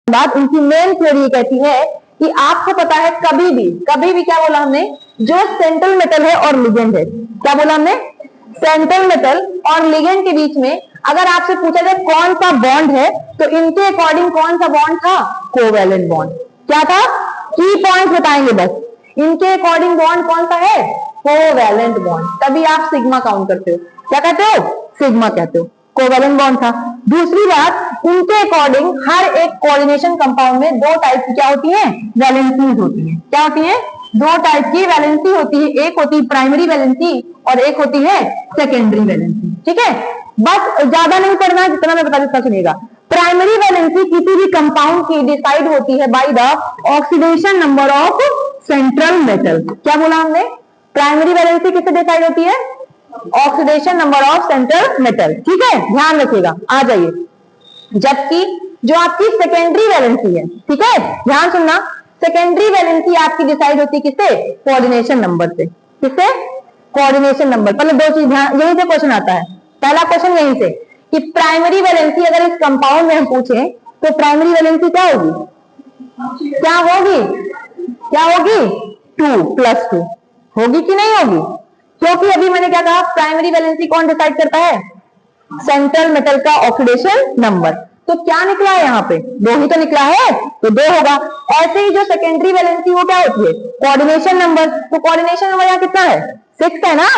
बात उनकी main theory कहती है कि आपको पता है कभी भी क्या बोला हमने, जो सेंट्रल मेटल है और लिगेंड है, क्या बोला हमने, सेंट्रल मेटल और लिगेंड के बीच में अगर आपसे पूछा जाए कौन सा बॉन्ड है, तो इनके अकॉर्डिंग कौन सा बॉन्ड था, कोवैलेंट बॉन्ड। क्या था, की पॉइंट बताएंगे बस, इनके अकॉर्डिंग बॉन्ड कौन सा है, कोवैलेंट बॉन्ड। तभी आप सिग्मा काउंट करते हो, क्या कहते हो, सिग्मा कहते हो, कोवैलेंट बॉन्ड था। दूसरी बात, इनके अकॉर्डिंग हर एक कोऑर्डिनेशन कंपाउंड में दो टाइप की क्या होती है, वैलेंसीज होती है। क्या होती है, दो टाइप की वैलेंसी होती है, एक होती है प्राइमरी वैलेंसी और एक होती है सेकेंडरी वैलेंसी। ठीक है, बस ज्यादा नहीं पढ़ना है, जितना मैं बता देता सुनिएगा। प्राइमरी वैलेंसी किसी भी कंपाउंड की डिसाइड होती है by the oxidation number of central metal. क्या बोला हमने, प्राइमरी वैलेंसी किससे डिसाइड होती है, oxidation number of central metal. ठीक है, ध्यान रखिएगा, आ जाइए। जबकि जो आपकी सेकेंडरी वैलेंसी है, ठीक है, ध्यान सुनना, सेकेंडरी वैलेंसी आपकी डिसाइड होती है किससे, कोऑर्डिनेशन नंबर से। किससे, कोऑर्डिनेशन नंबर। पहले दो चीज ध्यान, यहीं से क्वेश्चन आता है, पहला क्वेश्चन यहीं से कि प्राइमरी वैलेंसी अगर इस कंपाउंड में हम पूछें तो प्राइमरी वैलेंसी क्या होगी, क्या होगी, क्या होगी, 2+2 होगी कि नहीं होगी, क्योंकि अभी मैंने क्या कहा, प्राइमरी वैलेंसी कौन डिसाइड करता है, सेंट्रल मेटल का ऑक्सीडेशन नंबर। तो क्या निकला है यहाँ पे, दो ही तो निकला है, तो 2 होगा। ऐसे ही जो सेकेंडरी वैलेंसी वो क्या होती है, कोऑर्डिनेशन नंबर। तो कोऑर्डिनेशन नंबर यहाँ कितना है, 6 है ना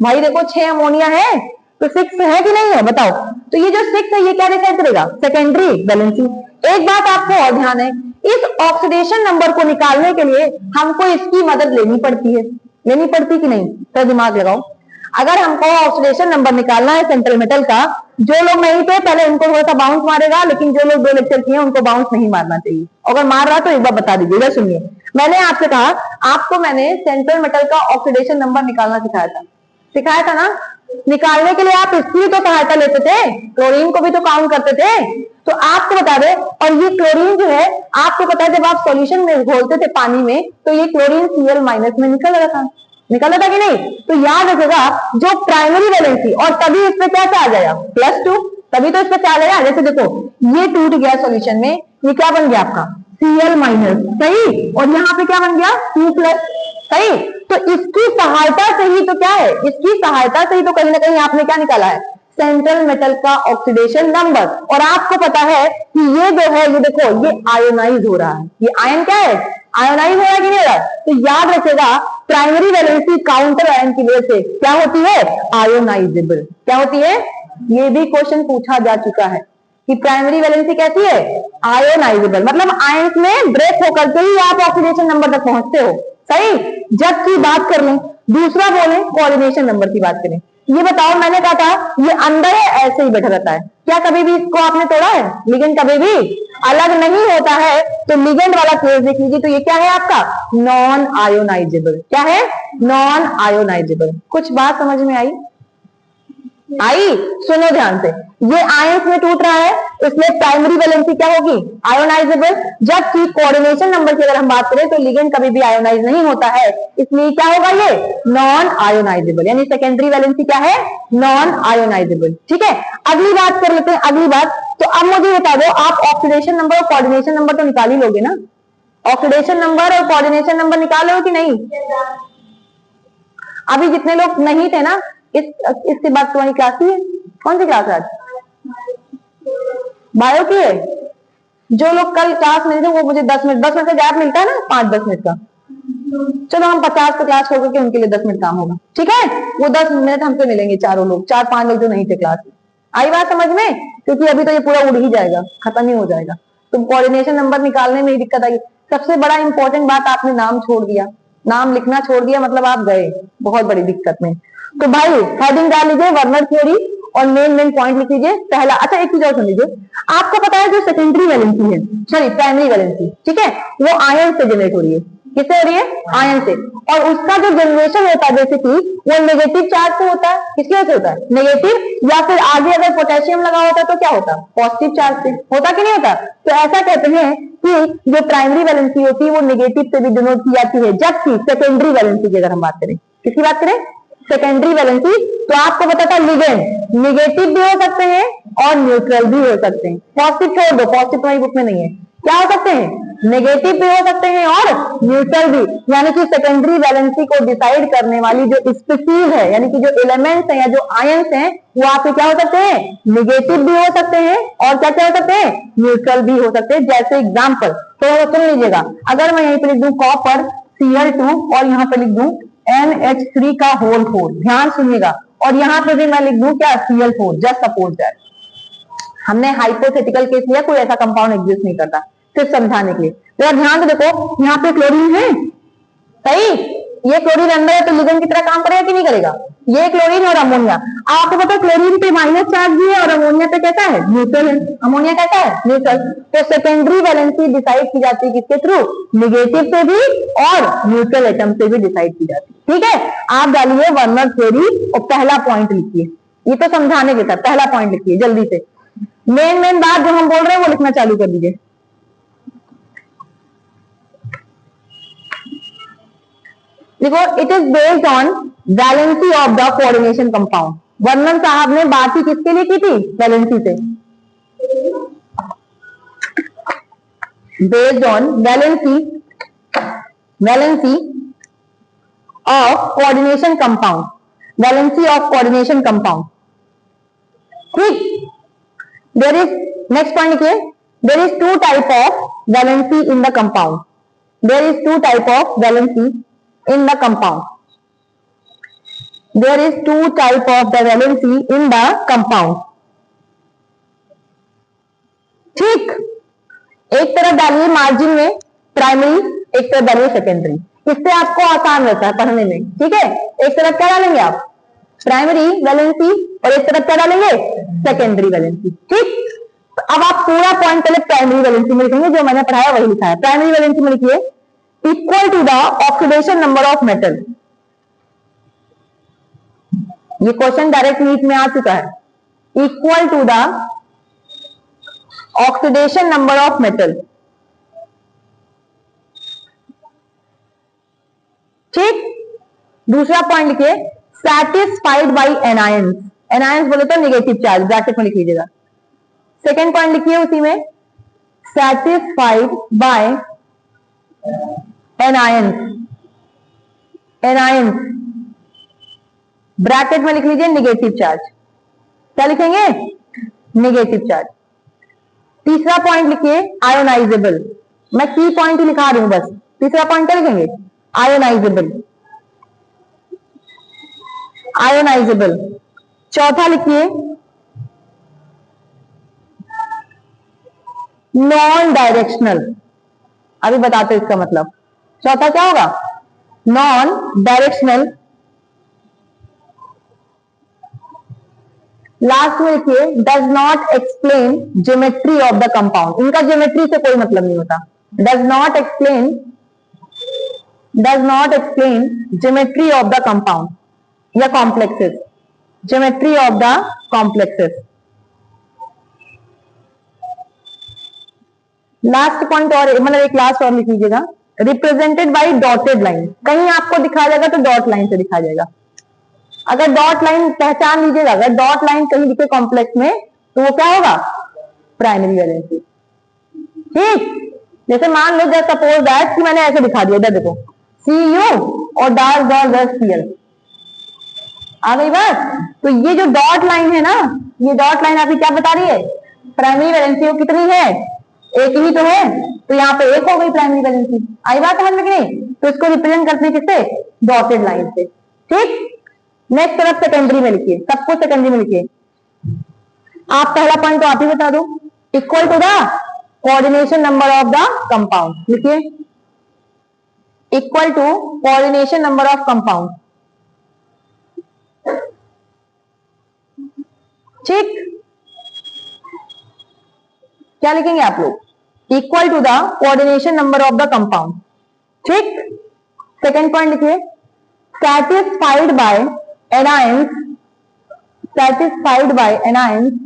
भाई, देखो 6 अमोनिया है तो 6 है कि नहीं है, बताओ। तो ये जो 6 है ये क्या डिसाइड करेगा, सेकेंडरी वैलेंसी। एक बात आपको और ध्यान है, इस ऑक्सीडेशन नंबर को निकालने के लिए हमको इसकी मदद लेनी पड़ती है, लेनी पड़ती कि नहीं, तो दिमाग लगाओ। अगर हमको ऑक्सीडेशन नंबर निकालना है सेंट्रल मेटल का, जो लोग नहीं थे पहले उनको थोड़ा सा बाउंस मारेगा, लेकिन जो लोग 2 लेक्चर किए उनको बाउंस नहीं मारना चाहिए। अगर मार रहा तो एक बार बता दीजिएगा। सुनिए, मैंने आपसे कहा, आपको मैंने सेंट्रल मेटल का ऑक्सीडेशन नंबर निकालना सिखाया था ना। निकालने के लिए आप इसकी तो सहायता लेते थे, क्लोरीन को भी तो काउंट करते थे। तो आपको बता दें, और ये क्लोरीन जो है आपको पता है, जब आप सॉल्यूशन में घोलते थे पानी में तो ये क्लोरीन Cl- में निकल रहा था, निकल रहा था कि नहीं। तो याद रखेगा, जो प्राइमरी वैलेंसी, और तभी इस पे क्या आ जाएगा, +2, तभी तो इस पे क्या आ जाएगा। जैसे देखो ये टूट गया सॉल्यूशन में, ये क्या बन गया आपका Cl-, सही, और यहाँ पे क्या बन गया 2+, सही। तो इसकी सहायता से ही तो क्या है, इसकी सहायता से ही तो कहीं ना कहीं आपने क्या निकाला है, सेंट्रल मेटल का ऑक्सीडेशन नंबर। और आपको पता है कि ये जो है, ये देखो ये आयोनाइज हो रहा है, ये आयन क्या है, आयोनाइज हो रहा है कि नहीं हो रहा है। तो याद रखेगा, प्राइमरी वैलेंसी काउंटर आयन की वजह से क्या होती है, आयोनाइजेबल। क्या होती है, ये भी क्वेश्चन पूछा जा चुका है कि प्राइमरी वैलेंसी कैसी है, आयोनाइजेबल, मतलब आयंस में ब्रेक होकर के ही आप ऑक्सीडेशन नंबर तक पहुंचते हो, सही। जब की बात कर लें, दूसरा बोले कोऑर्डिनेशन नंबर की बात करें, ये बताओ, मैंने कहा था ये अंदर है ऐसे ही बैठा रहता है, क्या कभी भी इसको आपने तोड़ा है, लिगेंड कभी भी अलग नहीं होता है। तो लिगेंड वाला केस देख लीजिए, तो ये क्या है आपका, नॉन आयोनाइजेबल। क्या है, नॉन आयोनाइजेबल। कुछ बात समझ में आई, सुनो ध्यान से, ये आयंस में टूट रहा है, इसलिए प्राइमरी वैलेंसी क्या होगी, आयोनाइजेबल। जबकि कोऑर्डिनेशन नंबर की अगर हम बात करें तो लिगेंड कभी भी आयोनाइज नहीं होता है, इसलिए क्या होगा, ये नॉन आयोनाइजेबल, यानी सेकेंडरी वैलेंसी क्या है, नॉन आयोनाइजेबल। ठीक है, अगली बात कर लेते हैं, अगली बात। तो अब मुझे बता दो, आप ऑक्सीडेशन नंबर और कोऑर्डिनेशन नंबर तो निकाल ही लोगे ना, ऑक्सीडेशन नंबर और कोऑर्डिनेशन नंबर निकाले हो कि नहीं। अभी जितने लोग नहीं थे ना, इसके बाद तुम्हारी क्लास ही है, कौन सी क्लास है आज, बायो की है। जो लोग कल क्लास नहीं थे वो मुझे 10 मिनट का गैप मिलता है ना, 5-10 मिनट का, चलो हम 50 का क्लास होकर के उनके लिए 10 मिनट काम होगा, ठीक है। वो 10 मिनट हमसे मिलेंगे, चारों लोग, 4-5 लोग जो नहीं थे क्लास में। आई बात समझ में, क्योंकि अभी तो ये पूरा उड़ ही जाएगा, खत्म ही हो जाएगा। तो कोऑर्डिनेशन नंबर निकालने में ही दिक्कत आई। सबसे बड़ा इंपॉर्टेंट बात, आपने नाम छोड़ दिया, नाम लिखना छोड़ दिया, मतलब आप गए बहुत बड़ी दिक्कत में। तो भाई हेडिंग डाल लीजिए, वर्नर थ्योरी, और मेन पॉइंट लिख लीजिए पहला। अच्छा एक चीज और सुन लीजिए, आपको पता है जो सेकेंडरी वैलेंसी है, सॉरी प्राइमरी वैलेंसी, ठीक है, वो आयन से जनरेट हो रही है। किससे हो रही है, आयन से। और उसका जो जनरेशन होता है, जैसे कि वो नेगेटिव चार्ज से होता है, किसकी वजह से होता है, नेगेटिव, या फिर आगे अगर पोटेशियम लगा होता है तो क्या होता है, पॉजिटिव चार्ज से होता कि नहीं होता। तो ऐसा कहते हैं कि जो प्राइमरी वैलेंसी होती है वो नेगेटिव से भी डिनोट की जाती है, जबकि सेकेंडरी वैलेंसी की अगर हम बात करें, किसकी बात करें, सेकेंडरी वैलेंसी, तो आपको पता था लिगेंड नेगेटिव भी हो सकते हैं और न्यूट्रल भी हो सकते हैं। पॉजिटिव छोड़ दो, पॉजिटिव तुम्हारी बुक में नहीं है, क्या हो सकते हैं, नेगेटिव भी हो सकते हैं और न्यूट्रल भी। यानी कि सेकेंडरी वैलेंसी को डिसाइड करने वाली जो स्पीशीज है, यानी कि जो एलिमेंट्स हैं या जो आयंस हैं, वो आपके क्या हो सकते हैं, नेगेटिव भी हो सकते हैं और क्या क्या हो सकते हैं, न्यूट्रल भी हो सकते हैं। जैसे एग्जाम्पल तो सुन लीजिएगा, अगर मैं यहीं पे लिख दूं कॉपर Cl2 और यहाँ पे लिख दूं NH3 का होल 4, ध्यान सुनिएगा, और यहाँ पे भी मैं लिख दूं क्या, Cl4, जस्ट सपोज दैट। हमने हाइपोथेटिकल केस लिया, कोई ऐसा कंपाउंड एग्जिस्ट नहीं करता, सिर्फ समझाने के लिए। तो ध्यान से देखो, यहाँ पे क्लोरीन है, सही, ये क्लोरीन अंदर है तो लिगेंड की तरह काम करेगा कि नहीं करेगा, ये क्लोरीन और अमोनिया। आपको पता है क्लोरीन पे माइनस चार्ज भी है और अमोनिया पे कैसा है, न्यूट्रल है। अमोनिया कैसा है, न्यूट्रल। तो सेकेंडरी वैलेंसी डिसाइड की जाती है किसके थ्रू, नेगेटिव से भी और न्यूट्रल एटम से भी डिसाइड की जाती है। ठीक है, आप डालिए वर्नर थ्योरी और पहला पॉइंट लिखिए, ये तो समझाने के साथ पहला पॉइंट लिखिए जल्दी से। मेन बात जो हम बोल रहे हैं वो लिखना चालू कर दीजिए। देखो, it is based on valency of the coordination compound. वर्णन साहब ने बात ही किसके लिए की थी, वैलेंसी से। Based on valency of coordination compound, valency of coordination compound. ठीक, देयर इज, नेक्स्ट पॉइंट लिखिए, there is two type of valency in the compound, there is two type of valency in the compound, there is two type of the valency in the compound। ठीक, एक तरफ डालिए margin में primary, एक तरफ डालिए secondary, इससे आपको आसान रहता है पढ़ने में। ठीक है, एक तरफ क्या डालेंगे आप, प्राइमरी वैलेंसी, और एक तरफ क्या डालेंगे, सेकेंडरी वैलेंसी। ठीक, तो अब आप पूरा पॉइंट पहले प्राइमरी वैलेंसी में लिखेंगे, जो मैंने पढ़ाया वही लिखा है। प्राइमरी वैलेंसी में लिखिए equal to the oxidation number of metal. ये क्वेश्चन डायरेक्ट नीट में आ चुका है, equal to the oxidation number of metal. ठीक, दूसरा पॉइंट लिखिए सैटिस्फाइड बाई एनायंस। एनायंस बोले तो नेगेटिव चार्ज, ब्रैकेट में लिख लीजिएगा। सेकेंड पॉइंट लिखिए उसी में, satisfied by anions, anions bracket में लिख लीजिए नेगेटिव चार्ज। क्या लिखेंगे, नेगेटिव चार्ज। तीसरा पॉइंट लिखिए आयोनाइजेबल, मैं की पॉइंट ही लिखा रही हूं बस। तीसरा पॉइंट क्या लिखेंगे, आयोनाइजेबल, आयोनाइजेबल। चौथा लिखिए नॉन डायरेक्शनल, अभी बताते इसका मतलब। चौथा क्या होगा, नॉन डायरेक्शनल। लास्ट में लिखिए does not explain geometry of the compound. इनका ज्योमेट्री से कोई मतलब नहीं होता। Does not explain geometry of the compound या complexes, geometry of the complexes. Last point और मतलब एक लास्ट और लिख लीजिएगा, रिप्रेजेंटेड बाय डॉटेड लाइन। कहीं आपको दिखाया जाएगा तो डॉट लाइन से दिखाया जाएगा। अगर डॉट लाइन पहचान लीजिएगा, अगर डॉट लाइन कहीं लिखे कॉम्प्लेक्स में तो वो क्या होगा, प्राइमरी वैलेंसी। ठीक, जैसे मान लो जस्ट सपोज दैट कि मैंने ऐसे दिखा दिया, इधर देखो Cu और डार्क डॉट Cl, आ गई बात। तो ये जो डॉट लाइन है ना, ये डॉट लाइन आपकी क्या बता रही है, प्राइमरी वैलेंसी वो कितनी है, एक ही तो है, तो यहाँ पे एक हो गई प्राइमरी वैलेंसी। आई बात समझ में कि नहीं। तो इसको रिप्रेजेंट करते हैं किससे, डॉटेड लाइन से। ठीक, नेक्स्ट तरफ सेकेंडरी में लिखिए, सबको सेकेंडरी में लिखिए। आप पहला पॉइंट तो आप ही बता दो, equal to the coordination number of the compound. लिखिए equal to coordination number of compound. ठीक, क्या लिखेंगे आप लोग, equal to the coordination number of the compound. ठीक, सेकेंड पॉइंट लिखिए satisfied by anions, satisfied by anions।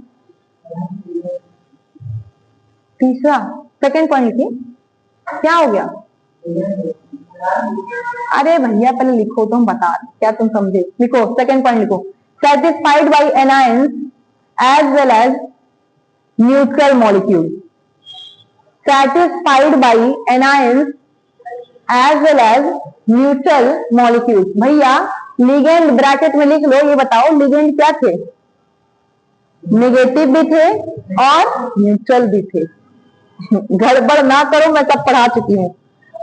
तीसरा सेकेंड पॉइंट लिखिए, क्या हो गया, अरे भैया पहले लिखो तो हम बता क्या तुम समझे। लिखो सेकेंड पॉइंट लिखो, satisfied by anions as well as neutral molecule, satisfied by anions as well as neutral molecules। भैया लिगेंड ब्रैकेट में लिख लो, ये बताओ लिगेंड क्या थे? नेगेटिव भी थे और न्यूट्रल भी थे। गड़बड़ ना करो, मैं सब पढ़ा चुकी हूँ,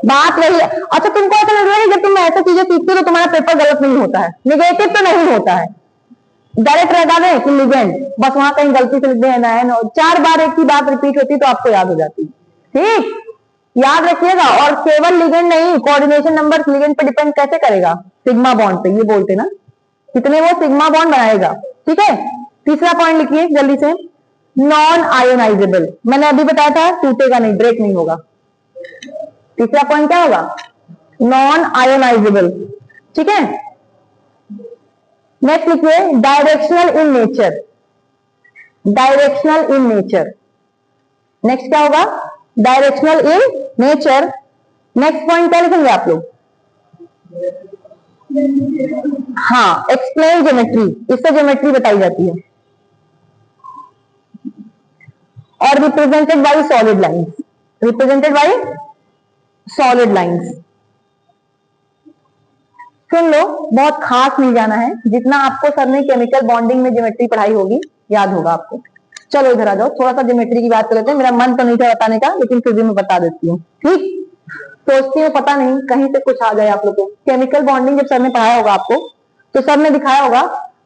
बात वही है। अच्छा तुमको ऐसा लग रहा है जब तुम ऐसा चीजें सीखते हो तो तुम्हारा पेपर गलत नहीं होता है, नेगेटिव तो नहीं होता है, डायरेक्ट रहता है कि लिगेंड, बस वहां कहीं गलती से लिख दे एनायन, और 4 बार एक ही बात रिपीट होती तो आपको याद हो जाती। ठीक, याद रखिएगा। और केवल लिगेंड नहीं, कोऑर्डिनेशन नंबर लिगेंड पे डिपेंड कैसे करेगा? सिग्मा बॉन्ड पे, ये बोलते ना कितने वो सिग्मा बॉन्ड बनाएगा। ठीक है, तीसरा पॉइंट लिखिए जल्दी से, नॉन आयोनाइजेबल। मैंने अभी बताया था टूटेगा नहीं, ब्रेक नहीं होगा। तीसरा पॉइंट क्या होगा? Non ionisable. ठीक है, नेक्स्ट लिखिए directional in nature. Directional in nature, next क्या होगा? Directional in nature. Next point क्या लिखेंगे आप लोग? हाँ, एक्सप्लेन ज्योमेट्री, इससे ज्योमेट्री बताई जाती है। और represented by solid lines, represented by solid lines. सुन लो, बहुत खास नहीं जाना है, जितना आपको सर ने केमिकल बॉन्डिंग में ज्योमेट्री पढ़ाई होगी याद होगा आपको। चलो इधर आ जाओ, थोड़ा सा ज्योमेट्री की बात कर लेते हैं। मेरा मन तो नहीं था बताने का, लेकिन फिर भी मैं बता देती हूँ। ठीक, सोचती हूँ पता नहीं कहीं से कुछ आ जाए आप लोगों को। केमिकल बॉन्डिंग जब सर ने पढ़ाया होगा आपको तो सर ने दिखाया होगा,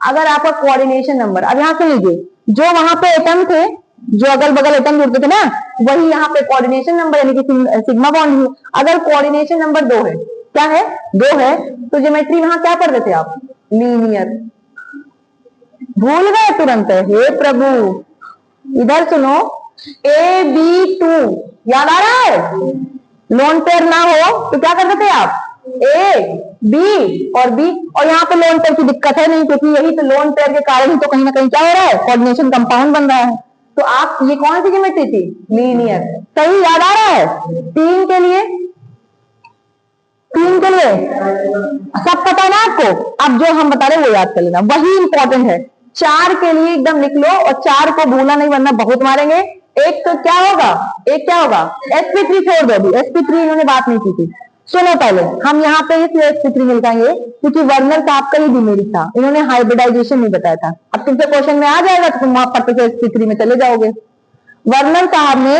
अगर आपका कोऑर्डिनेशन नंबर, अब यहाँ से लीजिए, जो वहां पे एटम थे, जो अगल बगल एटम जुड़ते थे ना, वही यहाँ पे कोऑर्डिनेशन नंबर यानी कि सिग्मा बॉन्ड है। अगर कोऑर्डिनेशन नंबर 2 है, क्या है? 2 है, तो ज्योमेट्री वहां क्या पढ़ रहे थे आप? लीनियर। भूल गए तुरंत? हे प्रभु, इधर सुनो, AB2 याद आ रहा है? लोन पेयर ना हो तो क्या करते थे आप? A, B और B, और यहाँ पे लोन पेयर की दिक्कत है नहीं, क्योंकि यही तो लोन पेयर के कारण ही तो कहीं ना कहीं क्या हो रहा है? कोऑर्डिनेशन कंपाउंड बन रहा है। तो आप ये कौन सी ज्योमेट्री थी? लीनियर। सही याद आ रहा है? 3 के लिए, 3 के लिए सब पता है ना आपको? अब जो हम बता रहे हैं वो याद कर लेना, वही इंपॉर्टेंट है। 4 के लिए एकदम लिख लो, और 4 को भूला नहीं वरना बहुत मारेंगे। एक तो क्या होगा? एक क्या होगा? sp3 छोड़ दो, अभी sp3 इन्होंने बात नहीं की थी। सुनो पहले, हम यहाँ पे इसलिए sp3 मिलकाएंगे क्योंकि वर्नर साहब का ही डिमेरिट था, इन्होंने हाइब्रिडाइजेशन नहीं बताया था। अब तुमसे क्वेश्चन में आ जाएगा तो तुम वहां पढ़ते थे sp3 में चले जाओगे। वर्नर साहब ने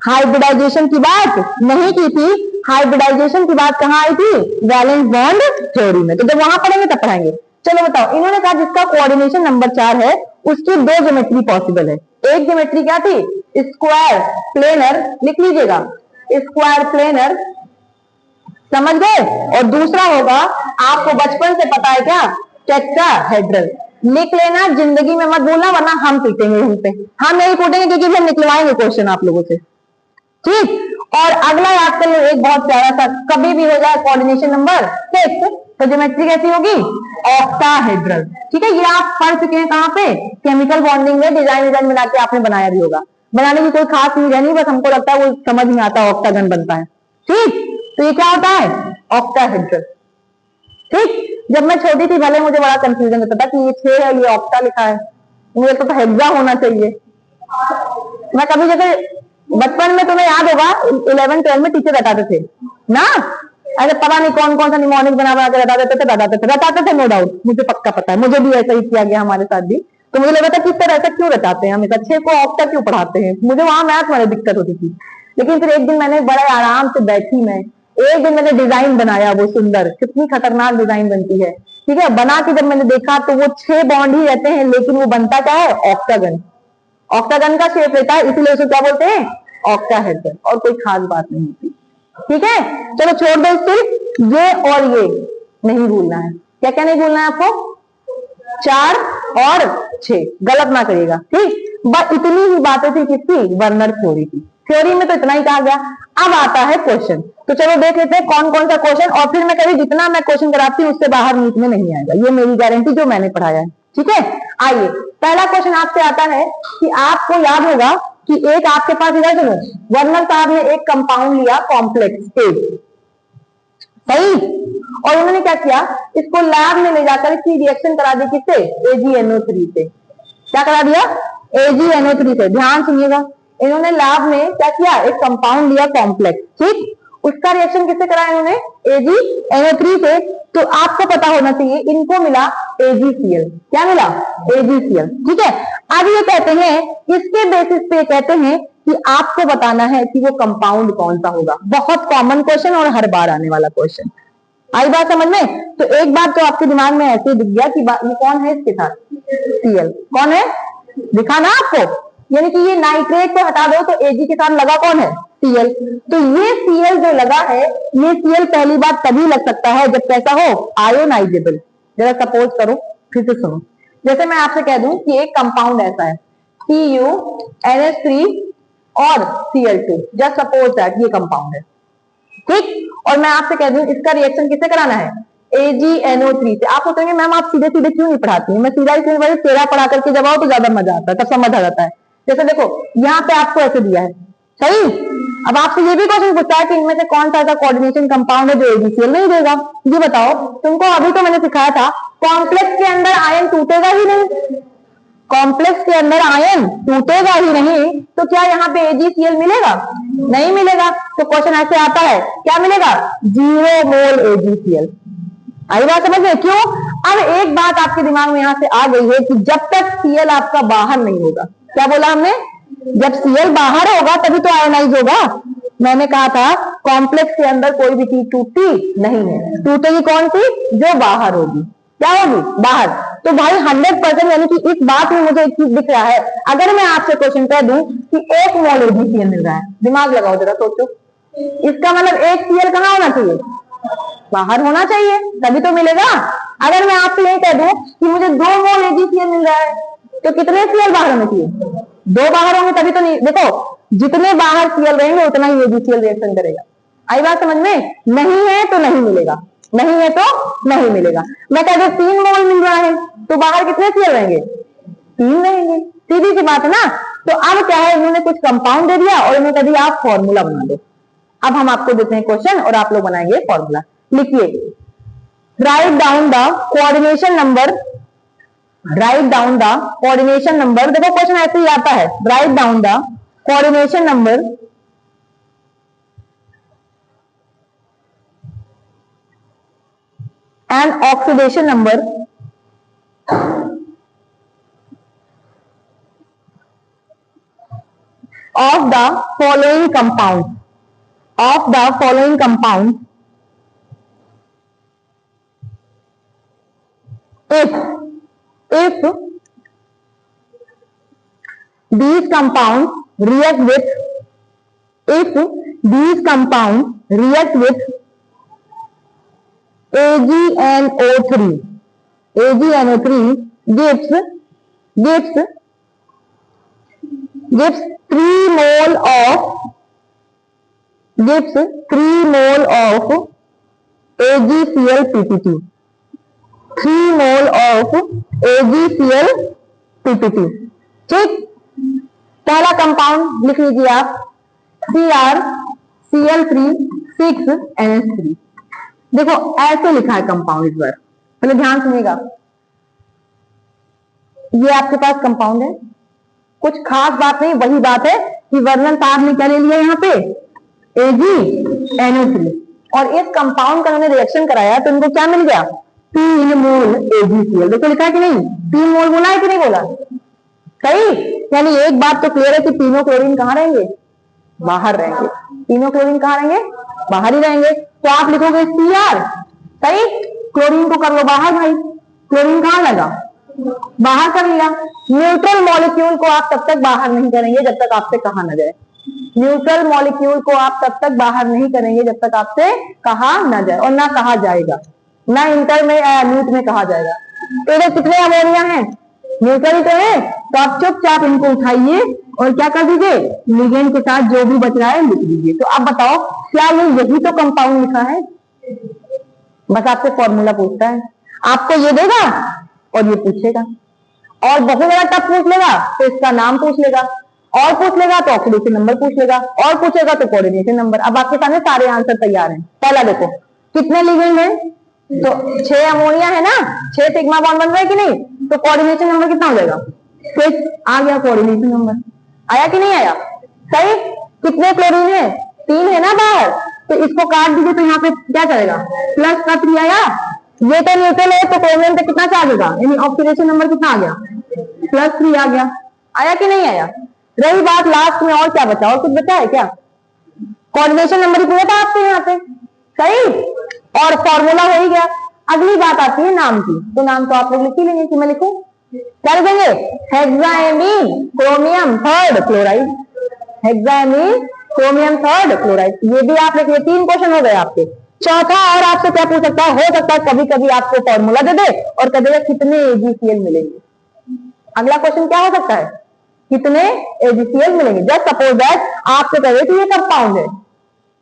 हाइब्रिडाइजेशन की बात नहीं की थी, हाइब्रिडाइजेशन की बात कहाँ आई थी? वैलेंस बॉन्ड थ्योरी में। तो जब वहां पढ़ेंगे तब पढ़ाएंगे। चलो बताओ, इन्होंने कहा जिसका कोऑर्डिनेशन नंबर 4 है उसकी 2 ज्योमेट्री पॉसिबल है। एक ज्योमेट्री क्या थी? स्क्वायर प्लेनर, लिख लीजिएगा, स्क्वायर प्लेनर, समझ गए? और दूसरा होगा, आपको बचपन से पता है क्या? टेट्राहेड्रल। लिख लेना, जिंदगी में मत भूलना वरना हम पीटेंगे यहीं पे। हम नहीं पीटेंगे क्योंकि हम निकलवाएंगे क्वेश्चन आप लोगों से। ठीक, और अगला याद कर लो, एक बहुत प्यारा सा, कभी भी हो जाए कोऑर्डिनेशन नंबर 6 तो ज्योमेट्री कैसी होगी? ऑक्टाहेड्रल। ठीक है, ये आप पढ़ चुके हैं कहाँ पे? केमिकल बॉन्डिंग में डिजाइन बना के आपने बनाया भी होगा। बनाने की कोई खास चीज है नहीं, बस हमको लगता है वो समझ नहीं आता, ऑक्टागन बनता है। ठीक, तो ये क्या होता है? ऑक्टाहेड्रल। ठीक, जब मैं छोटी थी भले मुझे बड़ा कंफ्यूजन होता था कि ये 6 है, ये ऑक्टा लिखा है, मुझे तो हेक्सा होना चाहिए। मैं कभी जैसे बचपन में तुम्हें याद होगा 11-12 में टीचर बताते थे ना, अरे पता नहीं कौन कौन सा निमोनिक बना बना के बताते थे, नो डाउट, मुझे पक्का पता है, मुझे भी ऐसा ही किया गया हमारे साथ भी। तो मुझे लगा था किस तरह ऐसा क्यों रटाते हैं, हमें 6 को ऑक्टा क्यों पढ़ाते हैं, मुझे वहां मैथ वाली दिक्कत होती थी। लेकिन फिर एक दिन मैंने बड़े आराम से बैठी, मैं एक दिन मैंने डिजाइन बनाया, वो सुंदर, कितनी खतरनाक डिजाइन बनती है। ठीक है, बना के जब मैंने देखा तो वो 6 बॉन्ड ही रहते हैं, लेकिन वो बनता क्या है? ऑक्टागन। ऑक्टागन का शेप रहता है, इसीलिए उसे क्या बोलते हैं? ऑक्टाहेड्रल, और कोई खास बात नहीं होती। ठीक है, चलो छोड़ दो, सिर्फ ये और ये नहीं भूलना है। क्या क्या नहीं भूलना है आपको? 4 और 6, गलत ना करिएगा। ठीक, बस इतनी ही बातें थी किसकी? वर्नर थ्योरी की। थ्योरी में तो इतना ही कहा गया। अब आता है क्वेश्चन, तो चलो देख लेते हैं कौन कौन सा क्वेश्चन, और फिर मैं कभी जितना मैं क्वेश्चन कराती हूँ उससे बाहर नीट में नहीं आएगा, ये मेरी गारंटी जो मैंने पढ़ाया है। ठीक है, आइए पहला क्वेश्चन आपसे आता है कि आपको याद होगा कि एक आपके पास, इधर सुनो, वर्नर साहब ने एक कंपाउंड लिया कॉम्प्लेक्स A, सही, और उन्होंने क्या किया, इसको लैब में ले जाकर इसकी रिएक्शन करा दी किससे? AgNO3 से। क्या करा दिया? AgNO3 से। ध्यान सुनिएगा, इन्होंने लैब में क्या किया, एक कंपाउंड लिया कॉम्प्लेक्स, ठीक, उसका रिएक्शन किससे कराया इन्होंने, AgNO3 से। तो आपको पता होना चाहिए इनको मिला AgCl, क्या मिला, AgCl, ठीक है। अब ये कहते हैं, इसके बेसिस पे कहते हैं कि आपको बताना है कि वो कंपाउंड कौन सा होगा। बहुत कॉमन क्वेश्चन और हर बार आने वाला क्वेश्चन, आई बात समझ में। तो एक बात तो आपके दिमाग में ऐसे दिख गया कि ये कौन है, इसके साथ Cl, कौन है, दिखा ना आपको, यानी कि ये नाइट्रेट को हटा दो तो Ag के साथ लगा कौन है, Cl। तो ये Cl जो लगा है, ये Cl पहली बार तभी लग सकता है जब कैसा हो, आयोनाइजेबल। जरा सपोज करो, फिर से सुनो, जैसे मैं आपसे कह दूं कि एक कंपाउंड ऐसा है CuNH3 और Cl2, जस्ट सपोज दैट ये कंपाउंड है, ठीक, और मैं आपसे कह दूं इसका रिएक्शन किससे कराना है, AgNO3 से। आप सोचेंगे मैम आप सीधे सीधे क्यों नहीं पढ़ाती हैं, मैं सीधा इसलिए तेरा पढ़ा करके जब आओ तो ज्यादा मजा आता है, तब समझ आ जाता है। जैसे देखो यहाँ पे आपको ऐसे दिया है, सही, अब आपसे ये भी क्वेश्चन पूछता है कि इनमें से कौन सा ऐसा कोऑर्डिनेशन कंपाउंड है जो AgCl नहीं देगा। ये बताओ, तुमको अभी तो मैंने सिखाया था कॉम्प्लेक्स के अंदर आयन टूटेगा ही नहीं, कॉम्प्लेक्स के अंदर आयन टूटेगा ही नहीं, तो क्या यहाँ पे AgCl मिलेगा, नहीं मिलेगा। तो क्वेश्चन ऐसे आता है, क्या मिलेगा, 0 मोल AgCl। आई बात समझ में, क्यों। अब एक बात आपके दिमाग में यहां से आ गई है कि जब तक Cl आपका बाहर नहीं होगा, क्या बोला हमने, जब Cl बाहर होगा तभी तो आयोनाइज होगा। मैंने कहा था कॉम्प्लेक्स के अंदर कोई भी चीज टूटती नहीं है, टूटेगी कौन सी, जो बाहर होगी, क्या होगी, बाहर। तो भाई 100%, यानी कि इस बात में मुझे एक चीज दिख रहा है, अगर मैं आपसे क्वेश्चन कह दूं कि 1 मोल AgCl मिल रहा है, दिमाग लगाओ जरा, सोचो, इसका मतलब एक Cl कहाँ होना चाहिए, बाहर होना चाहिए, तभी तो मिलेगा। अगर मैं आपसे ये कह दूं कि मुझे 2 मोल AgCl मिल रहा है, तो कितने Cl बाहर होने चाहिए, 2 बाहर होंगे तभी तो नहीं। देखो जितने बाहर Cl रहेंगे उतना ही AgCl रिएक्शन करेगा। आई बात समझ में, नहीं है तो नहीं मिलेगा, नहीं है तो नहीं मिलेगा। मैं कह दूं 3 मोल मिल रहा है, तो बाहर कितने Cl रहेंगे, 3 रहेंगे, सीधी सी बात है ना। तो अब क्या है, इन्होंने कुछ कंपाउंड दे दिया और इन्होंने कह दिया आप फॉर्मूला बना दो। अब हम आपको देते हैं क्वेश्चन और आप लोग बनाएंगे फॉर्मूला। लिखिए, write down the coordination number, write down the coordination number. देखो क्वेश्चन ऐसे ही आता है, write down the coordination number and oxidation number of the following compound, of the following compound if these compounds react with, if these compounds react with AgNO3, AgNO3 gives 3 mole of, gives 3 mole of AgCl PPT, 3 mole of AgCl PPT, ठीक। पहला compound लिख लीजिए आप, CrCl3 6NH3। देखो ऐसे लिखा है compound, इस बार पहले ध्यान सुनिएगा, ये आपके पास कंपाउंड है, कुछ खास बात नहीं, वही बात है कि वर्णन साहब ने क्या ले लिया यहाँ पे, AgNO3, और इस कंपाउंड का उन्होंने रिएक्शन कराया तो इनको क्या मिल गया, 3 मोल AgCl। देखो लिखा है कि नहीं, 3 मोल बोला है कि नहीं बोला, सही। यानी एक बात तो क्लियर है कि तीनों क्लोरीन कहाँ रहेंगे, बाहर रहेंगे, तीनों क्लोरीन कहाँ रहेंगे, बाहर ही रहेंगे। तो आप लिखोगे Cr, सही, क्लोरीन को कर लो बाहर, भाई क्लोरीन कहाँ लगा, बाहर कर लिया। न्यूट्रल मॉलिक्यूल को आप तब तक बाहर नहीं करेंगे जब तक आपसे कहा न जाए, न्यूट्रल मॉलिक्यूल को आप तब तक बाहर नहीं करेंगे जब तक आपसे कहा न जाए, और ना कहा जाएगा, ना इंटर में न्यूट में कहा जाएगा। तो इधर कितने अमोनिया हैं, न्यूट्रल तो है, तो आप चुपचाप इनको उठाइए और क्या कर दीजिए, लिगेंड के साथ जो भी बच रहा है लिख दीजिए। तो आप बताओ क्या ये यही तो कंपाउंड लिखा है, बस आपसे फॉर्मूला पूछता है, आपको ये देगा और ये पूछेगा, और बहुत ज्यादा टफ पूछ लेगा तो इसका नाम पूछ लेगा, और पूछ लेगा तो ऑक्सीडेशन नंबर पूछ लेगा, और पूछेगा तो कोऑर्डिनेशन नंबर। अब आपके सामने सारे आंसर तैयार हैं। पहला देखो कितने लिगेंड है, तो 6 अमोनिया है ना, 6 सिग्मा बॉन्ड बन रहा है कि नहीं, तो कोऑर्डिनेशन नंबर कितना हो जाएगा, 6 आ गया, कोऑर्डिनेशन नंबर आया कि नहीं आया, सही। कितने क्लोरीन है? 3 है ना बाहर, तो इसको काट दीजिए तो यहाँ पे क्या चलेगा? प्लस का 3 आया। ये तो न्यूट्रल है तो क्रोमियम पे कितना चार्ज होगा, यानी ऑक्सीडेशन नंबर कितना आ गया? +3 आ गया। आया कि नहीं आया? रही बात लास्ट में और क्या बचा, और कुछ बचा है क्या? कोऑर्डिनेशन नंबर ही पूरा था आपके यहाँ पे, सही। और फॉर्मूला हो ही गया। अगली बात आती है नाम की, तो नाम तो आप लोग लिख ही लेंगे कि मैं लिखूं? क्या लिखेंगे? Hexaammine chromium third chloride. Hexaammine chromium third chloride, ये भी आप लिखिए। 3 क्वेश्चन हो गए आपके। चौथा और आपसे क्या पूछ सकता है? हो सकता है कभी कभी आपको फॉर्मूला दे दे और कभी कितने AgCl मिलेंगे। अगला क्वेश्चन क्या हो सकता है? कितने AgCl मिलेंगे। जस्ट सपोज दैट आपसे कहे कि ये कंपाउंड है,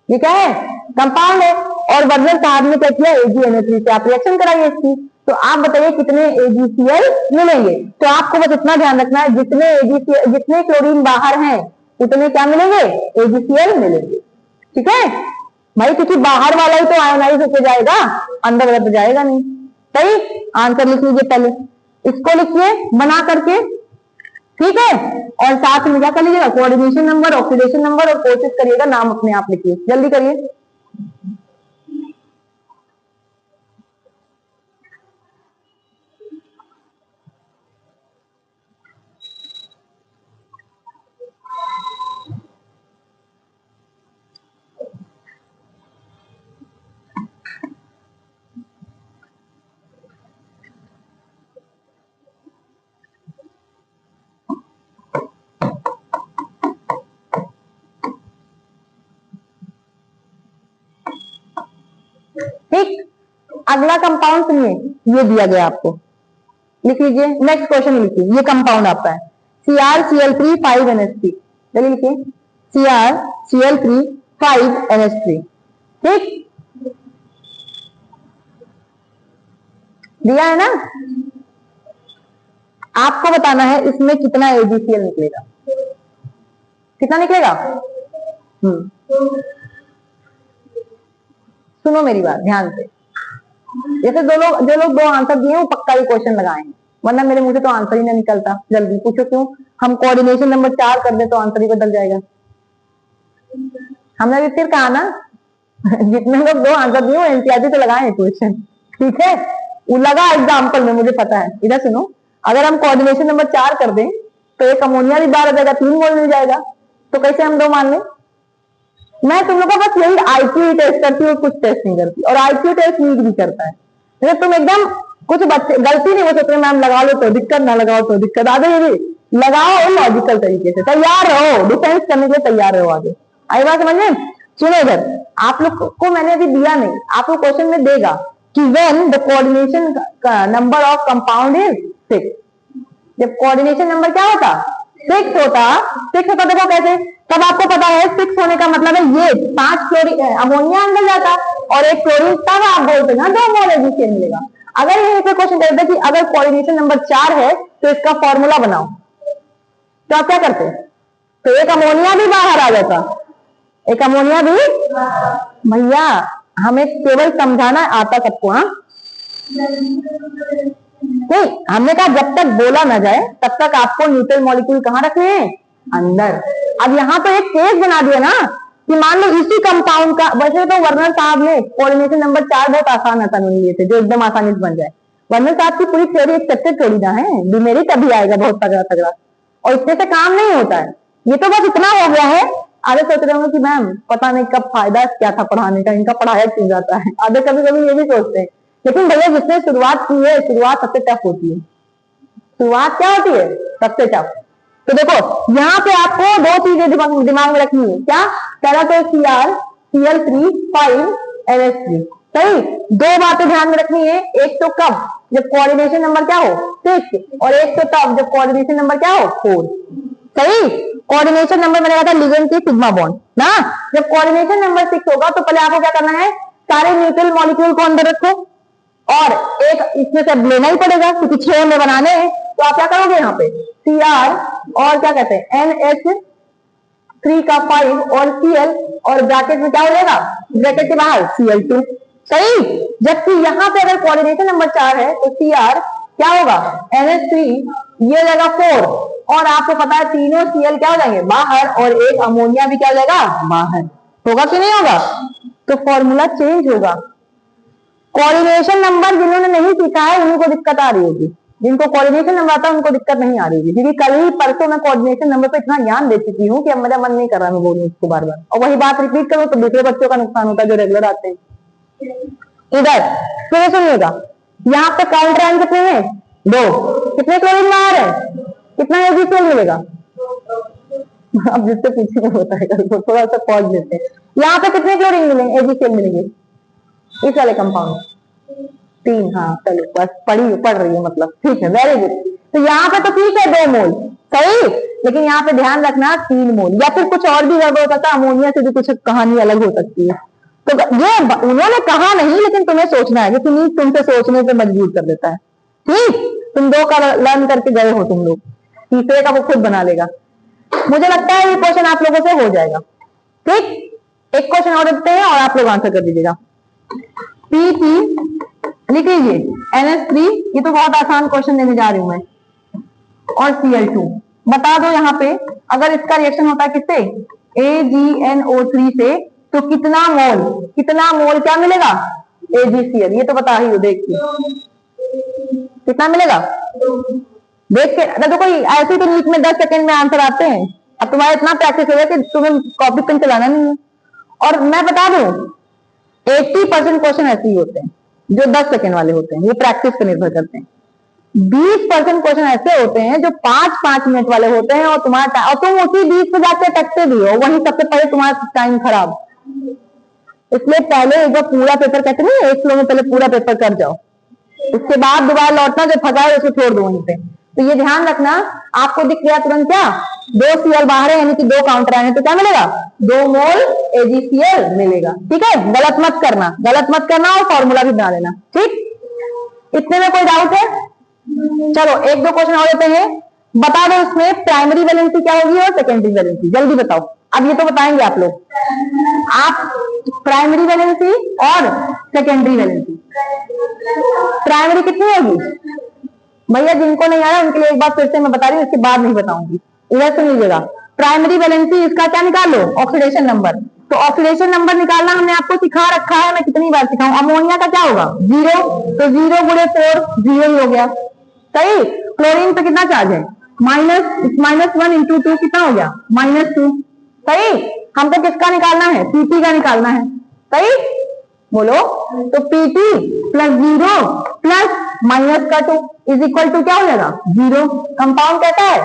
ये क्या है? कंपाउंड है, और वर्नर साहब ने क्या किया? AgNO3 से आप रिएक्शन कराइए इसकी, तो आप बताइए कितने AgCl मिलेंगे। तो आपको बस इतना ध्यान रखना है, जितने क्लोरीन बाहर हैं उतने क्या मिलेंगे? AgCl मिलेंगे। ठीक है भाई, क्योंकि बाहर वाला ही तो आयोनाइज होकर जाएगा, अंदर वाला तो जाएगा नहीं। सही। आंसर लिख लीजिए, पहले इसको लिखिए बना करके, ठीक है। और साथ में क्या कर लीजिएगा? कोऑर्डिनेशन नंबर, ऑक्सीडेशन नंबर, और कोशिश करिएगा नाम अपने आप लिखिए, जल्दी करिए। ठीक, अगला कंपाउंड सुनिए, ये दिया गया आपको, लिख लीजिए। नेक्स्ट क्वेश्चन लिखिए, ये कंपाउंड आपका है CrCl3 5NH3। चलिए लिखिए CrCl3 5NH3। ठीक, दिया है ना? आपको बताना है इसमें कितना AgCl निकलेगा। कितना निकलेगा? सुनो मेरी बात ध्यान से। जैसे जो लोग 2 आंसर दिए वो पक्का ही क्वेश्चन लगाए हैं, वरना मेरे मुंह से तो आंसर ही ना निकलता। जल्दी पूछो क्यों? हम कोऑर्डिनेशन नंबर 4 कर दे तो आंसर ही बदल जाएगा। हमने भी फिर कहा ना जितने लोग 2 आंसर दिए वो एनसीईआरटी से लगाए क्वेश्चन, ठीक है? वो लगा एग्जाम्पल में, मुझे पता है। इधर सुनो, अगर हम कोऑर्डिनेशन नंबर 4 कर दें तो एक अमोनिया भी बाहर आ जाएगा, 3 मोल मिल जाएगा, तो कैसे हम 2 मान लें? मैं तुम लोग का बस यही IQ टेस्ट करती हूँ, कुछ टेस्ट नहीं करती, और IQ टेस्ट नीट भी करता है। तो तुम एकदम कुछ बच्चे गलती नहीं हो सकते, मैम लगा लो तो दिक्कत, ना लगाओ तो दिक्कत। आगे ये भी लगाओ लॉजिकल तरीके से, तैयार रहो, डिफेंस करने के लिए तैयार रहो। आगे आई बात समझ में? सुनो इधर, आप लोग को मैंने अभी दिया नहीं, आपको क्वेश्चन में देगा कि when the coordination number of compound is 6। जब कोऑर्डिनेशन नंबर क्या होता? 6 होता। 6 होता, देखो कैसे, तब आपको पता है 6 होने का मतलब है ये 5 क्लोरीन अमोनिया अंदर जाता और 1 क्लोरीन, तब आप बोलते ना 2 मोल AgCl मिलेगा। अगर यहीं पे क्वेश्चन करते कि अगर कोऑर्डिनेशन नंबर 4 है तो इसका फॉर्मूला बनाओ, तो आप क्या करते? तो 1 अमोनिया भी बाहर आ जाता, 1 अमोनिया भी। भैया हमें केवल समझाना आता सबको, हाँ नहीं, हमने कहा जब तक बोला ना जाए तब तक आपको न्यूट्रल मॉलिक्यूल कहाँ रखने हैं? अंदर। अब यहाँ तो एक केस बना दिया ना कि मान लो इसी कंपाउंड का, वैसे तो वर्नर साहब ने कोऑर्डिनेशन नंबर 4 बहुत आसान लिए थे, जो एकदम आसानी से बन जाए। वर्नर साहब की पूरी थ्योरी एक्सेप्टेड थोड़ी ना है, डिमेरिट अभी आएगा बहुत तगड़ा तगड़ा, और इससे से काम नहीं होता है। ये तो बस इतना हो गया है। आधे सोच रहे होंगे कि मैम पता नहीं कब फायदा क्या था पढ़ाने का, इनका पढ़ाया क्यों जाता है। आधे कभी कभी ये भी सोचते हैं, लेकिन भैया जिसने शुरुआत की है, शुरुआत सबसे टफ होती है। शुरुआत क्या होती है? सबसे टफ। तो देखो यहाँ पे आपको 2 चीजें दिमाग में रखनी है। क्या? पहला तो CrCl3 5NH3, सही। 2 बातें ध्यान में रखनी है, एक तो कब, जब कोऑर्डिनेशन नंबर क्या हो 6, और एक तो तब जब कोऑर्डिनेशन नंबर क्या हो 4, सही। कोऑर्डिनेशन नंबर मैंने कहा था लिगेंड की सिग्मा बॉन्ड ना। जब कोऑर्डिनेशन नंबर 6 होगा तो पहले आपको क्या करना है? सारे न्यूट्रल मॉलिक्यूल को अंदर रखो, और एक इसमें से लेना ही पड़ेगा क्योंकि 6 में बनाने हैं। तो आप क्या करोगे यहाँ पे Cr और क्या कहते हैं NH3 का 5 और Cl, और ब्रैकेट में क्या हो जाएगा? ब्रैकेट के बाहर Cl2, सही। जबकि यहाँ पे अगर कोऑर्डिनेशन नंबर 4 है तो Cr क्या होगा? NH3, ये हो जाएगा 4, और आपको पता है तीनों Cl क्या हो जाएंगे बाहर, और एक अमोनिया भी क्या हो जाएगा बाहर, होगा कि नहीं होगा? तो फॉर्मूला चेंज होगा। कोऑर्डिनेशन नंबर जिन्होंने नहीं सीखा है उन्हीं को दिक्कत आ रही होगी, जिनको कोऑर्डिनेशन नंबर आता है उनको दिक्कत नहीं आ रही होगी, क्योंकि कल ही परसों मैं कोऑर्डिनेशन नंबर पे इतना ज्ञान दे चुकी हूँ कि अब मेरा मन नहीं कर रहा मैं बोलूँ इसको बार बार, और वही बात रिपीट करूँ तो दूसरे बच्चों का नुकसान होता है जो रेगुलर आते हैं। इधर फिर सुनिएगा, यहाँ पे काउंटर आयन कितने हैं 2, कितने क्लोरीन बाहर है, कितना एजीसीएल मिलेगा? अब जिससे पूछे बताएगा, तो थोड़ा सा पॉज लेते हैं। यहाँ पे कितने क्लोरीन मिलेंगे, एजीसीएल मिलेंगे इस वाले कंपाउंड 3। हाँ चलो बस पढ़ रही है मतलब, ठीक है वेरी गुड। तो यहाँ पे तो ठीक है 2 मोल सही, लेकिन यहाँ पे ध्यान रखना 3 मोल, या फिर कुछ और भी गड़बड़ हो सकता है, अमोनिया से भी कुछ कहानी अलग हो सकती है। तो ये उन्होंने कहा नहीं, लेकिन तुम्हें सोचना है, क्योंकि नीट तुमसे सोचने पे मजबूर कर देता है। ठीक, तुम 2 का लर्न करके गए हो तुम लोग, तीसरे का वो खुद बना लेगा। मुझे लगता है ये क्वेश्चन आप लोगों से हो जाएगा। ठीक, एक क्वेश्चन और देते हैं और आप लोग आंसर कर दीजिएगा। PP लिख लीजिए, NH3, ये तो बहुत आसान क्वेश्चन देने जा रही हूं मैं, और Cl2 बता दो। यहाँ पे अगर इसका रिएक्शन होता है किससे, AgNO3 से, तो कितना मोल क्या मिलेगा AgCl, ये तो बता ही हो देख के, कितना मिलेगा देख के। देखो कोई ऐसे तो नीट में 10 सेकंड में आंसर आते हैं, अब तुम्हारा इतना प्रैक्टिस हो गया कि तुम्हें कॉपी पेन चलाना नहीं है। और मैं बता दूं 80% क्वेश्चन ऐसे ही होते हैं जो 10 सेकंड वाले होते हैं, ये प्रैक्टिस पर निर्भर करते हैं। 20% क्वेश्चन ऐसे होते हैं जो 5-5 मिनट वाले होते हैं, और तुम्हारा और तुम उसी 20 पे जाके अटकते भी हो, वहीं सबसे पहले तुम्हारा टाइम खराब। इसलिए पहले एक बार पूरा पेपर, कहते नहीं 1 फ्लो में पहले पूरा पेपर कर जाओ, उसके बाद दोबारा लौटना, जो फंसा है उसको छोड़ दो वहीं पे। तो ये ध्यान रखना, आपको दिख गया तुरंत क्या 2 Cl बाहर है, यानी कि 2 काउंटर आए हैं, तो क्या मिलेगा 2 मोल AgCl मिलेगा। ठीक है, गलत मत करना और फॉर्मूला भी बना लेना। ठीक, इतने में कोई डाउट है? चलो 1-2 क्वेश्चन और लेते हैं। बता दो इसमें प्राइमरी वैलेंसी क्या होगी और सेकेंडरी वैलेंसी, जल्दी बताओ। अब ये तो बताएंगे आप लोग, आप प्राइमरी वैलेंसी और सेकेंडरी वैलेंसी। प्राइमरी कितनी होगी भैया, जिनको नहीं आया उनके लिए एक बार फिर से मैं बता रही हूँ, इसके बाद नहीं बताऊंगी। इधर सुन लीजिएगा, प्राइमरी वैलेंसी इसका क्या निकालो, ऑक्सीडेशन नंबर। तो ऑक्सीडेशन नंबर निकालना हमने आपको सिखा रखा है, मैं कितनी बार सिखाऊं। अमोनिया का क्या होगा 0, तो 0 गुणे 4 0 ही हो गया सही। क्लोरीन पे कितना चार्ज है -1 इंटू 2 कितना हो गया -2 सही। हमको किसका निकालना है, पीटी का निकालना है सही, बोलो। तो PT plus 0 plus -2 is equal to क्या हो जाएगा 0। कंपाउंड कहता है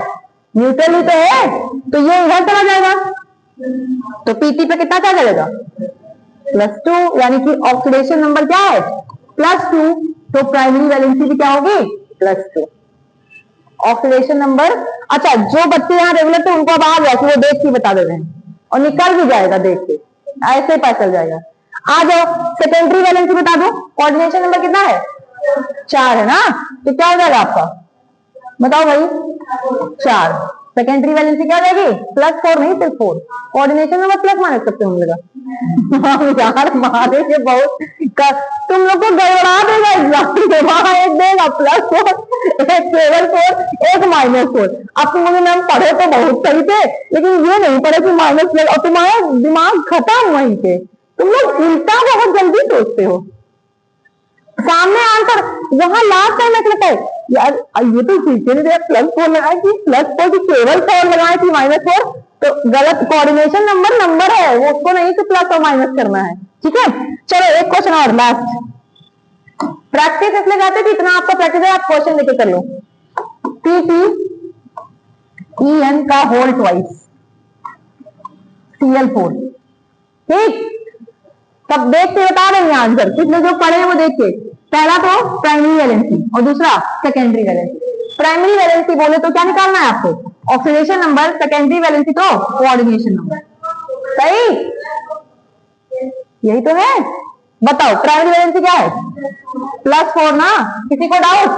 न्यूट्रल ही तो है, तो ये इधर चला जाएगा, तो पीटी पे कितना चार्ज जाएगा +2, यानी कि ऑक्सीडेशन नंबर क्या है +2, तो प्राइमरी वैलेंसी भी क्या होगी +2 ऑक्सीडेशन नंबर। अच्छा, जो बच्चे यहाँ रेगुलर थे उनको अब आ गया कि वो देख के बता दे रहे हैं, और निकल भी जाएगा देख के, ऐसे पता चल जाएगा। आ जाओ, सेकेंडरी वैलेंसी बता दो, कोऑर्डिनेशन नंबर कितना है 4 है ना, तो क्या हो जाएगा आपका बताओ भाई 4। सेकेंडरी वैलेंसी क्या हो जाएगी +4 नहीं सिर्फ 4। कोऑर्डिनेशन नंबर प्लस माइनस करते होंगे यार, मारे के बहुत तुम लोग को गड़बड़ा देगा एग्जाम, वहां एक देगा +4, एक केवल 4, एक -4। अब तुम मुझे मैम पढ़े तो बहुत सही थे, लेकिन ये नहीं पढ़े कि -4, और तुम्हारा दिमाग खत्म वहीं पे, तुम लोग उल्टा बहुत जल्दी सोचते हो। सामने आंसर वहां लास्ट टाइम ऐसा लगता है यार, ये तो सीखे नहीं +4 लगाए कि +4 की केवल 4 लगाए थी -4, तो गलत। कोऑर्डिनेशन नंबर है वो, उसको नहीं तो प्लस और माइनस करना है। ठीक है, चलो एक क्वेश्चन और लास्ट। प्रैक्टिस इसलिए कहते कि इतना आपका प्रैक्टिस है, आप क्वेश्चन लेके कर लो। PPEN का होल ट्वाइस Cl4। ठीक, सब देख के बता देंगे आंसर, किसने जो पढ़े वो देख के। पहला तो प्राइमरी वैलेंसी और दूसरा सेकेंडरी वैलेंसी। प्राइमरी वैलेंसी बोले तो क्या निकालना है आपको ऑक्सीडेशन नंबर, सेकेंडरी वैलेंसी तो कोऑर्डिनेशन नंबर सही, यही तो है। बताओ प्राइमरी वैलेंसी क्या है +4 ना, किसी को doubt.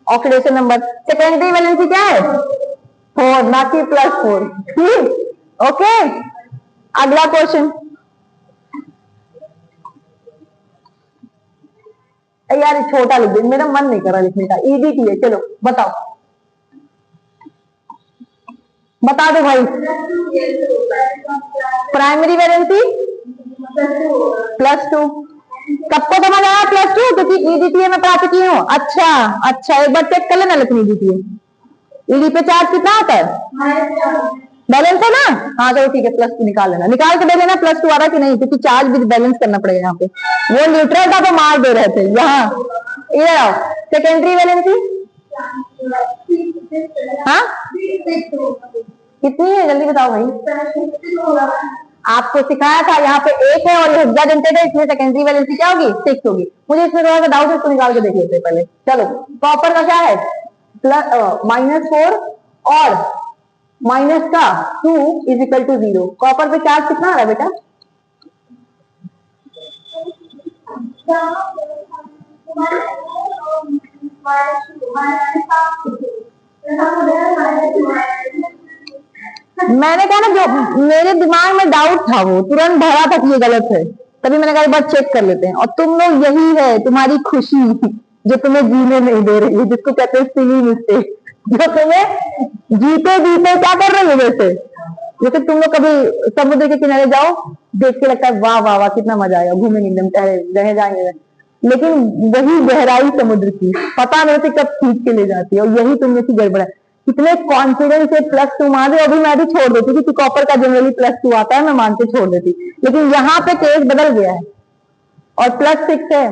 Oxidation number secondary valency क्या है 4 ना कि +4। ओके, अगला क्वेश्चन। यार छोटा लिख दे, मेरा मन नहीं कर रहा लिखने का, ईडी की है। चलो बताओ, बता दो भाई। Primary valency +2। सबको समझ आया +2? क्योंकि ईडीटीए में पढ़ा चुकी हूँ। अच्छा अच्छा, एक बार चेक कर लेना लेकिन ईडीटीए ईडी पे चार्ज कितना आता है? बैलेंस है ना? हाँ चलो ठीक है, +2 निकाल लेना, निकाल के दे लेना +2 आ रहा कि नहीं, क्योंकि चार्ज भी बैलेंस करना पड़ेगा यहाँ पे। वो न्यूट्रल था तो मार दे रहे थे यहाँ। ये आओ सेकेंडरी वैलेंसी। हाँ कितनी है जल्दी बताओ भाई। आपको सिखाया था यहाँ पे 1 है और हेक्साडेंटेड है, इसमें सेकेंडरी वैलेंसी क्या होगी? 6 होगी। मुझे इसमें थोड़ा सा डाउट है, इसको निकाल के देख लेते हैं पहले। चलो कॉपर का क्या है? -4 और माइनस का 2 = 0। कॉपर पे चार्ज कितना आ रहा है बेटा? मैंने कहा ना, जो मेरे दिमाग में डाउट था वो तुरंत भरा था कि ये गलत है, तभी मैंने कहा एक बार चेक कर लेते हैं। और तुम लोग, यही है तुम्हारी खुशी जो तुम्हें जीने नहीं दे रही है, जिसको कहते हैं सिली मिस्टेक, जो तुम्हें जीते जीते क्या कर रही है। जैसे तुम लोग कभी समुद्र के किनारे जाओ, देख के लगता है वाह वाह वाह कितना मजा आएगा, घूमेंगे एकदम रह जाएंगे, लेकिन वही गहराई समुद्र की पता नहीं होती कब खींच के ले जाती है। और यही तुम लोग की गड़बड़ है, कितने कॉन्फिडेंस से +2 मान रहे। अभी मैं भी छोड़ देती क्योंकि कॉपर का जनरली +2 आता है, मैं मान के छोड़ देती, लेकिन यहाँ पे केस बदल गया है और +6 है,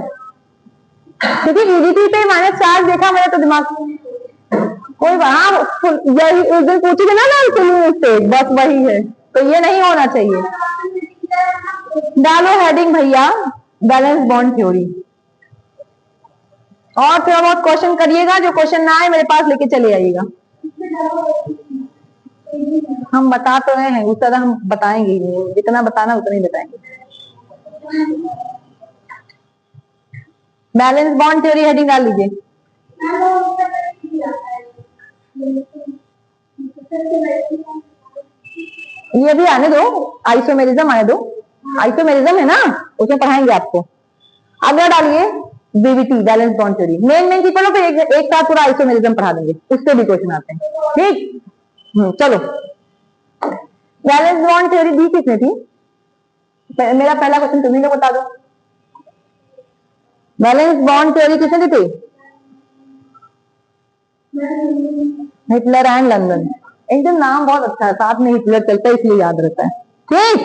क्योंकि ईडीटी पे -4 देखा मैंने तो दिमाग कोई हाँ यही एक दिन पूछी थी ना मिस्टेक, बस वही है। तो ये नहीं होना चाहिए। डालो हेडिंग भैया, बैलेंस बॉन्ड थ्योरी। और थोड़ा बहुत क्वेश्चन करिएगा, जो क्वेश्चन ना आए मेरे पास लेके चले आइएगा। हम बता तो रहे हैं, उससे ज्यादा हम बताएंगे ही नहीं, जितना बताना उतना ही बताएंगे। बैलेंस बॉन्ड थ्योरी हेडिंग डाल लीजिए। ये भी आने दो, आइसोमेरिज्म आने दो, आइसोमेरिज्म है ना, उसमें पढ़ाएंगे आपको। अगला डालिए BVT, balance bond theory. Main चीज पढ़ो, फिर एक साथ पूरा आइसोमेरिज्म पढ़ा देंगे, उससे भी क्वेश्चन आते हैं। ठीक चलो, बैलेंस बॉन्ड थ्योरी दी किसने थी? मेरा पहला क्वेश्चन तुम्ही लोग बता दो, बैलेंस बॉन्ड थ्योरी किसने दी थी? Hitler and London. एकदम नाम बहुत अच्छा है, साथ में हिटलर चलता है इसलिए याद रहता है। ठीक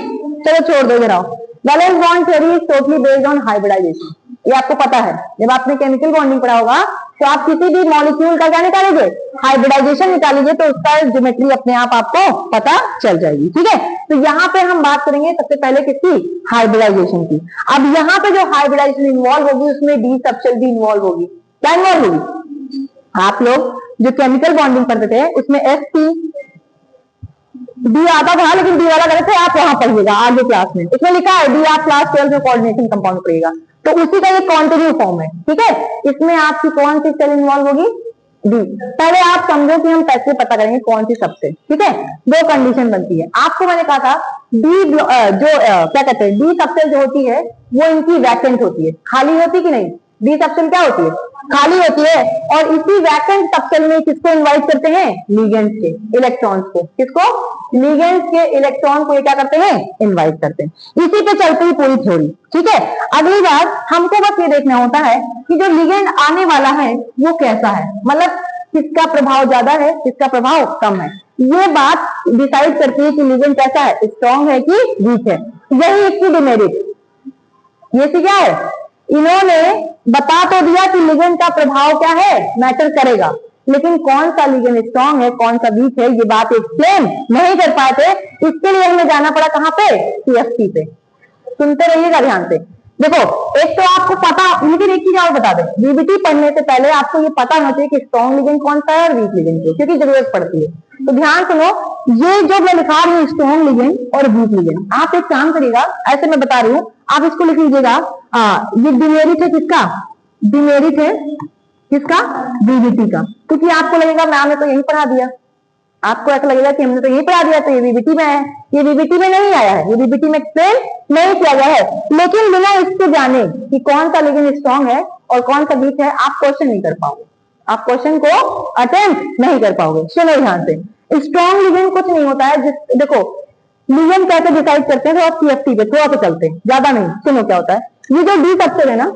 चलो छोड़ दो जरा। Valence bond theory is totally based on hybridisation. ये आपको पता है, जब आपने केमिकल बॉन्डिंग पढ़ा होगा तो आप किसी भी मॉलिक्यूल का क्या निकालेंगे? हाइब्रिडाइजेशन निकालेंगे, तो उसका ज्योमेट्री अपने आप आपको पता चल जाएगी। ठीक है, तो यहाँ पे हम बात करेंगे सबसे पहले किसकी? हाइब्रिडाइजेशन की। अब यहाँ पे जो हाइब्रिडाइजेशन इन्वॉल्व होगी उसमें डी सबशेल भी इन्वॉल्व होगी। क्या इन्वॉल्व होगी? आप लोग जो केमिकल बॉन्डिंग पढ़ते थे उसमें sp डी आता था, लेकिन डी वाला गलत है, आप वहां पढ़िएगा आगे क्लास में, उसमें लिखा है डी, आप क्लास 12 में कोऑर्डिनेशन कंपाउंड पढ़िएगा, तो उसी का ये कॉन्टिन्यू फॉर्म है। ठीक है, इसमें आपकी कौन सी सेल इन्वॉल्व होगी? डी। पहले आप समझो कि हम कैसे पता करेंगे कौन सी सबसेल। ठीक है, दो कंडीशन बनती है। आपको मैंने कहा था डी जो क्या कहते हैं, डी सबसेल जो होती है वो इनकी वैकेंट होती है, खाली होती कि नहीं? डी सबसेल क्या होती है? खाली होती है। और इसी वैकेंट सबसेल में किसको इनवाइट करते हैं? लिगेंड्स के इलेक्ट्रॉन्स को। किसको? लिगेंड्स के इलेक्ट्रॉन को ये क्या करते हैं? इनवाइट करते हैं। इसी पे चलती है पूरी थ्योरी। ठीक है, अगली बार हमको बस ये देखना होता है कि जो लिगेंड आने वाला है वो कैसा है, मतलब किसका प्रभाव ज्यादा है, किसका प्रभाव कम है। ये बात डिसाइड करती है कि लिगेंड कैसा है, स्ट्रॉन्ग है कि वीक है। यही इसकी डिमेरिट। ये क्या है? इन्होंने बता तो दिया कि लिगेंड का प्रभाव क्या है, मैटर करेगा, लेकिन कौन सा लिगेंड स्ट्रॉन्ग है कौन सा वीक है ये बात एक्सप्लेन नहीं कर पाए थे। इसके लिए हमें जाना पड़ा कहां पे? CFT पे। सुनते रहिएगा ध्यान से। देखो, एक तो आपको पता, लेकिन एक चीज और बता दें, बीबीटी पढ़ने से पहले आपको ये पता होना चाहिए कि स्ट्रॉन्ग लिगेंड कौन सा है और वीक लिगेंड को, क्योंकि जरूरत पड़ती है। तो ध्यान सुनो, ये जो मैं लिखा रही हूँ स्ट्रॉन्ग लिगेंड और वीक लिगेंड, आप एक काम करिएगा, ऐसे मैं बता रही हूँ, आप इसको लिख लीजिएगा। ये डिमेरिट है किसका? डिमेरिट है किसका? बीबीटी का। क्योंकि आपको लगेगा मैम ने तो यही पढ़ा दिया, आपको ऐसा लगेगा कि हमने तो यही पढ़ा दिया तो ये बीबीटी में है। ये बीबीटी में नहीं आया है, ये बीबीटी में एक्सप्लेन नहीं किया गया है। लेकिन बिना इसको जाने कि कौन सा लिगेंड स्ट्रॉन्ग है और कौन सा वीक है, आप क्वेश्चन नहीं कर पाओगे, आप क्वेश्चन को अटेम्प्ट नहीं कर पाओगे। सुनो ध्यान से, स्ट्रॉन्ग लिगेंड कुछ नहीं होता है। देखो लिगेंड कैसे डिसाइड करते हैं, तो आप सीएफटी पे थोड़ा सा चलते हैं, ज्यादा नहीं। सुनो क्या होता है, ये जो डी स्ट्रक्चर है ना,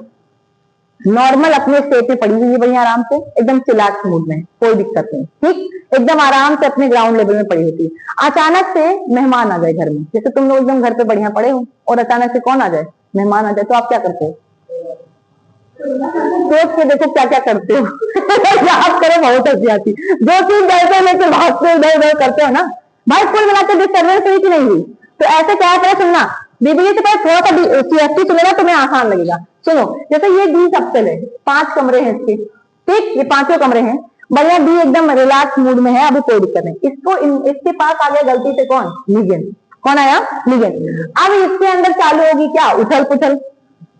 नॉर्मल अपने स्टेट में पड़ी हुई है बढ़िया आराम से, एकदम चिलैक्स मूड में, कोई दिक्कत नहीं, ठीक, एकदम आराम से अपने ग्राउंड लेवल में पड़ी होती है। अचानक से मेहमान आ जाए घर में, जैसे तुम लोग एकदम घर पे बढ़िया पड़े हो और अचानक से कौन आ जाए, मेहमान आ जाए, तो आप क्या करते हो? सोच के देखो क्या क्या करते हो। याद करो, बहुत हंसी आती। जो चीज जैसे लेके भागते इधर उधर करते हो ना, भाई कुल मिलाकर डिस्टर्बेंस हुई कि नहीं हुई? तो ऐसे क्या है, सुनना बीबीए से पहले थोड़ा सा सीएफटी सुनेगा तुम्हें आसान लगेगा। सुनो, जैसे ये डी सबसेल है, 5 कमरे हैं इसके, ठीक, ये 5 कमरे हैं, बढ़िया डी एकदम रिलैक्स मूड में है, अभी कोई दिक्कत नहीं। इसके पास आ गया गलती से कौन, लिगेंड। कौन आया, लिगेंड। अब इसके अंदर चालू होगी क्या, उथल पुथल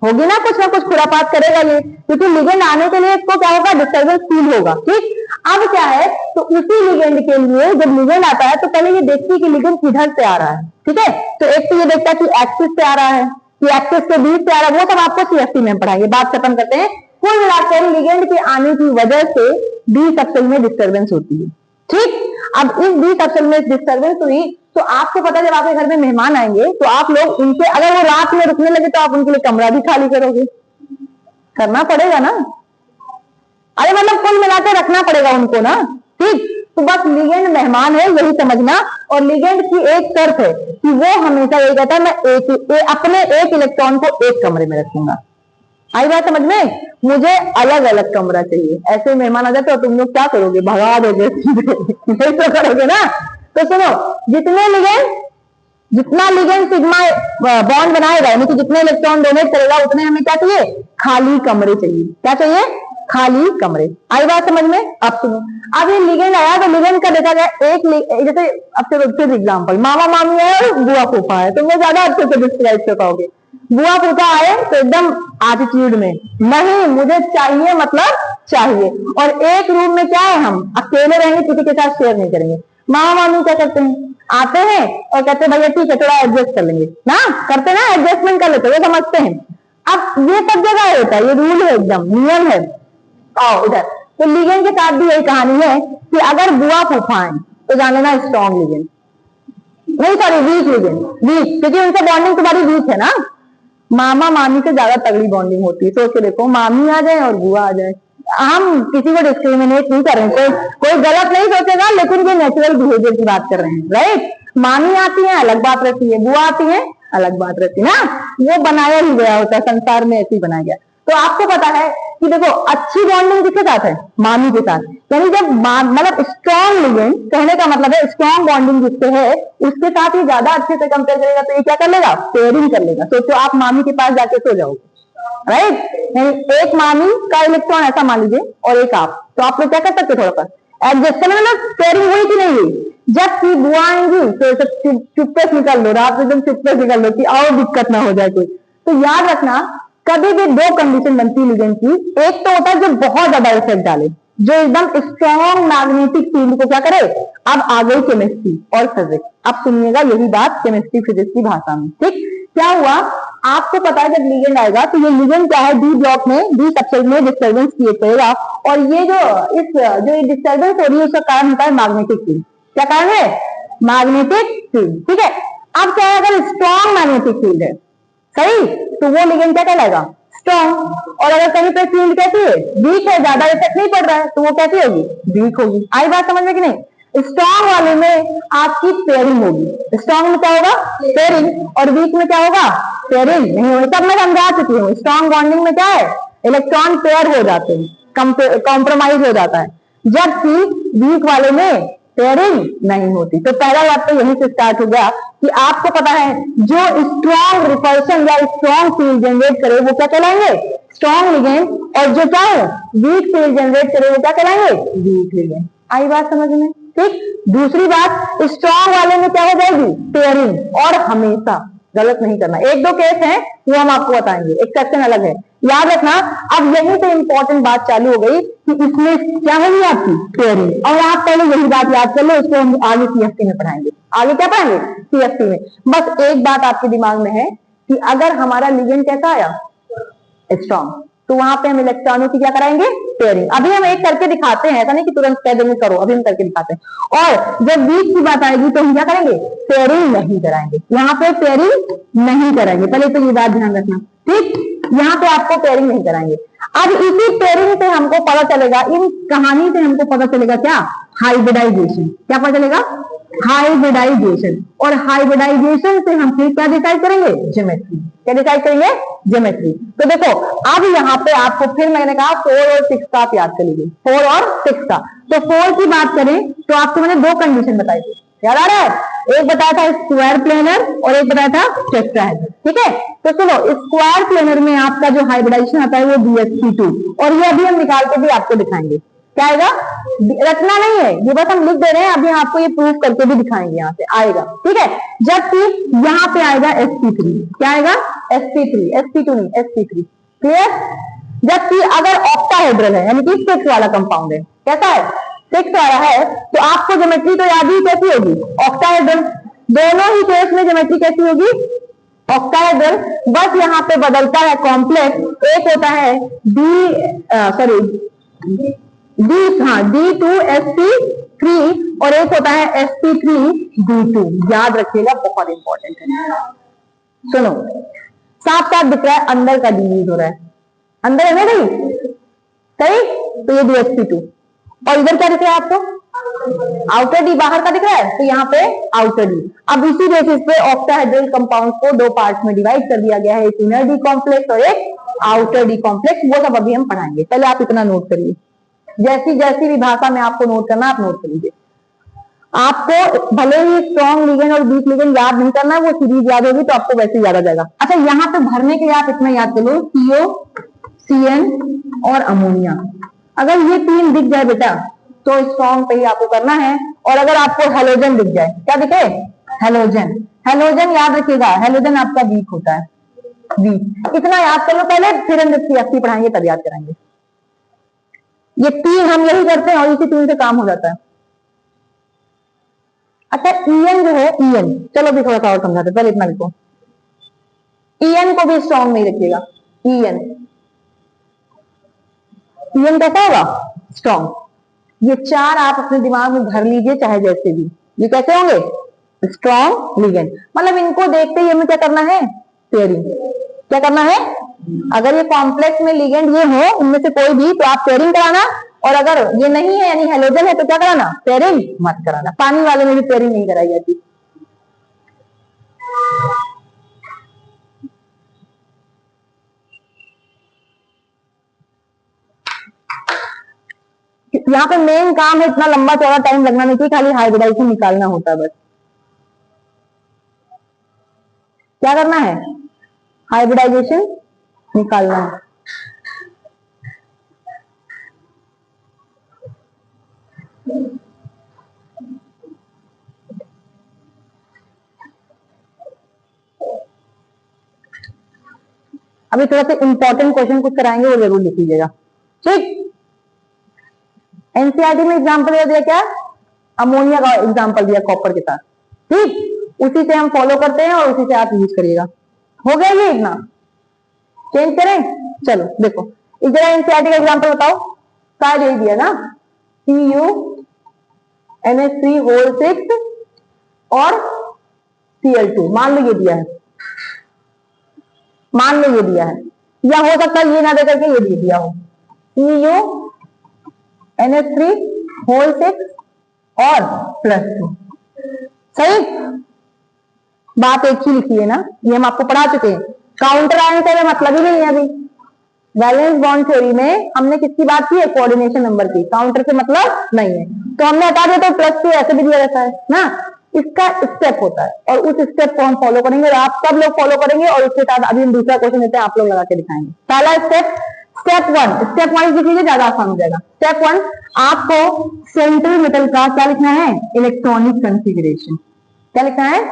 होगी ना कुछ खुरापात करेगा ये, क्योंकि लिगेंड आने के लिए इसको क्या होगा, डिस्टर्बेंस फील होगा, ठीक। अब क्या है, तो उसी लिगेंड के लिए जब लिगेंड आता है तो पहले ये देखती है कि लिगेंड किधर से आ रहा है, ठीक है। तो एक तो ये देखता है कि एक्सिस से आ रहा है, कि एक्सिस के बीच से आ रहा है, वो सब आपको सीएफटी में पढ़ाएंगे, बात खत्म करते हैं। कुल मिलाकर लिगेंड के आने की वजह से डी सबसेल में डिस्टर्बेंस होती है, ठीक। अब इस डी सबसेल में डिस्टर्बेंस हुई तो आपको पता है जब आपके घर में मेहमान आएंगे तो आप लोग उनसे, अगर वो रात में रुकने लगे तो आप उनके लिए कमरा भी खाली करोगे, करना पड़ेगा ना। अरे मतलब कुल मिलाकर रखना पड़ेगा उनको ना, ठीक। तो बस लिगेंड मेहमान है, यही समझना। और लिगेंड की एक शर्त है कि वो हमेशा यही कहता है, मैं अपने एक इलेक्ट्रॉन को एक कमरे में रखूंगा। आई बात समझ में, मुझे अलग अलग कमरा चाहिए। ऐसे मेहमान आ जाते तो तुम लोग क्या करोगे, भगा दोगे। यही तो करोगे ना। तो सुनो, जितना लिगेंड सिग्मा बॉन्ड बनाएगा, यानी कि जितने इलेक्ट्रॉन डोनेट करेगा, उतने हमें क्या चाहिए, खाली कमरे चाहिए। क्या चाहिए, खाली कमरे। आई बात समझ में। अब सुनो, अब ये लिगेंड आया तो लिगेंड का देखा जाए एक, जैसे अब फिर एग्जाम्पल, मामा मामी है और बुआ फूफा है, तो वो ज्यादा अच्छे से डिस्क्राइब कर पाओगे। बुआ फूफा आए तो एकदम एटीट्यूड में, नहीं मुझे चाहिए मतलब चाहिए, और एक रूम में क्या है, हम अकेले रहेंगे, किसी के साथ शेयर नहीं करेंगे। मामा मामी क्या करते हैं, आते हैं और कहते हैं भैया ठीक है थोड़ा एडजस्ट कर लेंगे ना, करते ना, एडजस्टमेंट कर लेते, वो समझते हैं। अब ये सब जगह होता है, ये रूल है, एकदम नियम है। आओ इधर। तो लिगेंड के साथ भी यही कहानी है कि अगर बुआ फूफा आए तो जान लेना स्ट्रॉन्ग लिगेंड, नहीं सॉरी वीक लिगेंड, वीक, क्योंकि उनसे बॉन्डिंग तुम्हारी वीक है ना। मामा मामी से ज्यादा तगड़ी बॉन्डिंग होती है। सोच के देखो, मामी आ जाए और बुआ आ जाए, हम किसी को डिस्क्रिमिनेट नहीं कर रहे हैं, कोई गलत नहीं सोचेगा, लेकिन ये नेचुरल बिहेवियर की बात कर रहे हैं, राइट। मामी आती है अलग बात रहती है, बुआ आती है अलग बात रहती है ना, वो बनाया ही गया होता है, संसार में ऐसे ही बनाया गया। तो आपको पता है कि देखो अच्छी बॉन्डिंग किसके साथ है, मामी के साथ। यानी जब मतलब स्ट्रॉन्ग लिगेंड, कहने का मतलब है स्ट्रॉन्ग बॉन्डिंग जिससे है उसके साथ ही ज्यादा अच्छे से कंपेयर करेगा, तो ये क्या कर लेगा, पेयरिंग कर लेगा। सोचो आप मामी के पास जाके सो जाओगे, राइट, यानी एक मामी का इलेक्ट्रॉन ऐसा मान लीजिए और एक आप, तो आप लोग क्या कर सकते, थोड़ा सा एडजस्ट करना, मतलब पेयरिंग हुई कि नहीं हुई। जब की बुआ आएंगी तो चुप्पे से निकल लो, रात में एकदम चुप्पे से निकल लो कि और दिक्कत ना हो जाए कोई। तो याद रखना कभी भी 2 कंडीशन बनती है लिगेंड की, एक तो होता है जो बहुत ज्यादा इफेक्ट डाले, जो एकदम स्ट्रॉन्ग मैग्नेटिक फील्ड को क्या करे। अब आ गई केमिस्ट्री और फिजिक्स, अब सुनिएगा यही बात केमिस्ट्री फिजिक्स की भाषा में, ठीक। क्या हुआ, आपको पता है जब लिगेंड आएगा तो ये लिगेंड क्या है, डी ब्लॉक में, डी सबसेल में डिस्टर्बेंस क्रिएट करेगा, और ये जो डिस्टर्बेंस हो रही है उसका कारण होता है मैग्नेटिक फील्ड। क्या कारण है, मैग्नेटिक फील्ड, ठीक है। अब क्या है, अगर स्ट्रॉन्ग मैग्नेटिक फील्ड है, सही, तो वो लिगेंड क्या कहलाएगा, स्ट्रॉन्ग। और अगर कहीं पे फील्ड कैसी है, वीक है, ज्यादा इफेक्ट नहीं पड़ रहा है, तो वो कैसी होगी, वीक होगी। आई बात समझ में कि नहीं। स्ट्रॉन्ग वाले में आपकी पेयरिंग होगी, स्ट्रॉन्ग में क्या होगा, पेयरिंग, और वीक में क्या होगा, पेयरिंग नहीं होगी। तब मैं समझा चुकी हूँ, स्ट्रॉन्ग बॉन्डिंग में क्या है, इलेक्ट्रॉन पेयर हो जाते हैं, कॉम्प्रोमाइज हो जाता है, जबकि वीक वाले में पेयरिंग नहीं होती। तो पहला बात तो यहीं से स्टार्ट हो गया कि आपको पता है जो स्ट्रॉन्ग रिपल्शन या स्ट्रॉन्ग फील्ड जनरेट करे वो क्या कहलाएंगे, स्ट्रॉन्ग लिगेंड, और जो क्या है वीक फील्ड जनरेट करे वो क्या कहलाएंगे, वीक लिगेंड। आई बात समझ में, ठीक। दूसरी बात, स्ट्रॉन्ग वाले में क्या हो जाएगी, पेयरिंग, और हमेशा गलत नहीं करना। 1-2 केस हैं वो हम आपको बताएंगे, एक्सेप्शन अलग है, याद रखना। अब यहीं से इंपॉर्टेंट बात चालू हो गई कि इसमें क्या होगी आपकी पेयरिंग, और आप पहले यही बात याद कर लो, इसको हम आगे सीएफटी में पढ़ाएंगे। आगे क्या पढ़ाएंगे, सीएफटी में। बस एक बात आपके दिमाग में है कि अगर हमारा लिगेंड कैसा आया, स्ट्रॉन्ग, तो वहां पे हम इलेक्ट्रॉनों की क्या कराएंगे, पेयरिंग। अभी हम एक करके दिखाते हैं, ऐसा नहीं कि तुरंत कह देंगे करो, अभी हम करके दिखाते हैं। और जब वीक की बात आएगी तो हम क्या करेंगे, पेयरिंग नहीं कराएंगे, यहाँ पे पेयरिंग नहीं कराएंगे, पहले तो ये बात ध्यान रखना, ठीक। यहाँ पे आपको पेयरिंग नहीं कराएंगे। अब इसी पेयरिंग से हमको पता चलेगा, इन कहानी से हमको पता चलेगा क्या, हाइब्रिडाइजेशन। क्या पता चलेगा, हाइब्रिडाइजेशन। और हाइब्रिडाइजेशन से हम फिर क्या डिसाइड करेंगे, ज्योमेट्री। क्या डिसाइड करेंगे, ज्योमेट्री। तो देखो अब यहाँ पे आपको फिर मैंने कहा 4 और 6 का आप याद कर लीजिए, 4 और 6 का। तो 4 की बात करें तो आपको मैंने 2 कंडीशन बताई थी, याद आ रहा है, एक बताया था स्क्वायर प्लेनर और एक बताया था टेट्राहेड्रल, ठीक है। तो चलो स्क्वायर प्लेनर में आपका जो हाइब्रिडाइजेशन आता है वो DsP2, और ये अभी हम निकाल के भी आपको दिखाएंगे। क्या आएगा, रचना नहीं है ये, बस हम लिख दे रहे हैं, अभी आपको ये प्रूफ करके भी दिखाएंगे, यहाँ से आएगा, ठीक है। जबकि यहाँ पे आएगा sp3, क्या आएगा, sp3, sp2 नहीं, sp3, क्लियर। जबकि अगर ऑक्टाहेड्रल है, यानी कि 6 वाला कंपाउंड है, कैसा है, 6 वाला है, तो आपको ज्योमेट्री तो याद ही कैसी होगी, ऑक्टाहेड्रल। दोनों ही केस में ज्योमेट्री कैसी होगी, ऑक्टाहेड्रल। बस यहाँ पे बदलता है कॉम्प्लेक्स, एक होता है D2sp3 और एक होता है sp3D2। याद रखिएगा, बहुत इंपॉर्टेंट है। सुनो, साफ साफ दिख रहा है अंदर का डी यूज हो रहा है, अंदर है ना, नहीं सही, तो ये DsP2। और इधर क्या दिख रहा है आपको, आउटर डी, बाहर का दिख रहा है, तो यहाँ पे आउटर डी। अब इसी बेसिस पे ऑक्टाहेड्रल कंपाउंड को 2 पार्ट्स में डिवाइड कर दिया गया है, एक इनर डी कॉम्प्लेक्स और एक आउटर डी कॉम्प्लेक्स। वो सब अभी हम पढ़ाएंगे, पहले आप इतना नोट करिए, जैसी जैसी भी भाषा में आपको नोट करना आप नोट कर लीजिए। आपको भले ही स्ट्रॉन्ग लिगेंड और वीक लिगेंड याद नहीं करना है, वो सीरीज याद होगी तो आपको वैसे याद आ जाएगा। अच्छा, यहाँ पे भरने के लिए आप इतना याद कर लो, CO, CN और अमोनिया। अगर ये 3 दिख जाए बेटा तो स्ट्रॉन्ग पे ही आपको करना है। और अगर आपको हेलोजन दिख जाए, क्या दिखे, हेलोजन, हेलोजन याद रखिएगा, हेलोजन आपका वीक होता है, वीक। इतना याद कर लो पहले, फिर हम जब CFT पढ़ाएंगे तब याद कराएंगे। ये 3 हम यही करते हैं और इसी 3 से काम हो जाता है। अच्छा, EN जो है, EN, चलो भी थोड़ा सा और समझाते, पहले इतना लिखो, EN को भी स्ट्रॉन्ग नहीं रखिएगा, EN कैसा होगा, स्ट्रॉन्ग। ये 4 आप अपने दिमाग में भर लीजिए, चाहे जैसे भी, ये कैसे होंगे, स्ट्रॉन्ग लिगेंड। मतलब इनको देखते ही हमें क्या करना है, पेयरिंग। क्या करना है, अगर ये कॉम्प्लेक्स में लिगेंड ये हो उनमें से कोई भी, तो आप पेयरिंग कराना। और अगर ये नहीं है, यानी हेलोजन है, तो क्या कराना, पेयरिंग मत कराना। पानी वाले में भी पेयरिंग नहीं कराई जाती। यहाँ पे मेन काम है, इतना लंबा चौड़ा टाइम लगना नहीं चाहिए, खाली हाइब्रिडाइजेशन निकालना होता है बस। क्या करना है, हाइब्रिडाइजेशन निकालना है। अभी थोड़ा सा इंपॉर्टेंट क्वेश्चन कुछ कराएंगे, वो जरूर लिख लीजिएगा, ठीक। एनसीईआरटी में एग्जांपल दिया क्या, अमोनिया का एग्जांपल दिया कॉपर के साथ, ठीक। उसी से हम फॉलो करते हैं और उसी से आप यूज करिएगा। हो गया ये, इतना चेंज करें। चलो देखो, इधर एनसीईआरटी का एग्जांपल बताओ, शायद यही दिया ना, CuNH3 होल 6 और Cl2, मान लो ये दिया है, मान लो ये दिया है, या हो सकता है ये ना देकर के ये दे दिया हो, CuNH3 होल 6 और +2। सही बात एक ही लिखी है ना, ये हम आपको पढ़ा चुके हैं। काउंटर आयन से मतलब ही नहीं है अभी। वैलेंस बॉन्ड थ्योरी में हमने किसकी बात की है, कोऑर्डिनेशन नंबर की, काउंटर से मतलब नहीं है, तो हमने हटा दिया। तो +2 ऐसे भी दिया रहता है ना, इसका स्टेप होता है और उस स्टेप को हम फॉलो करेंगे और आप सब लोग फॉलो करेंगे। और उसके साथ अभी हम दूसरा क्वेश्चन देते हैं, आप लोग लगा के दिखाएंगे। पहला स्टेप 1, स्टेप 1 लिख लीजिए, ज्यादा आसान हो जाएगा। स्टेप 1, आपको सेंट्रल मेटल का क्या लिखना है, इलेक्ट्रॉनिक कॉन्फ़िगरेशन। क्या लिखना है,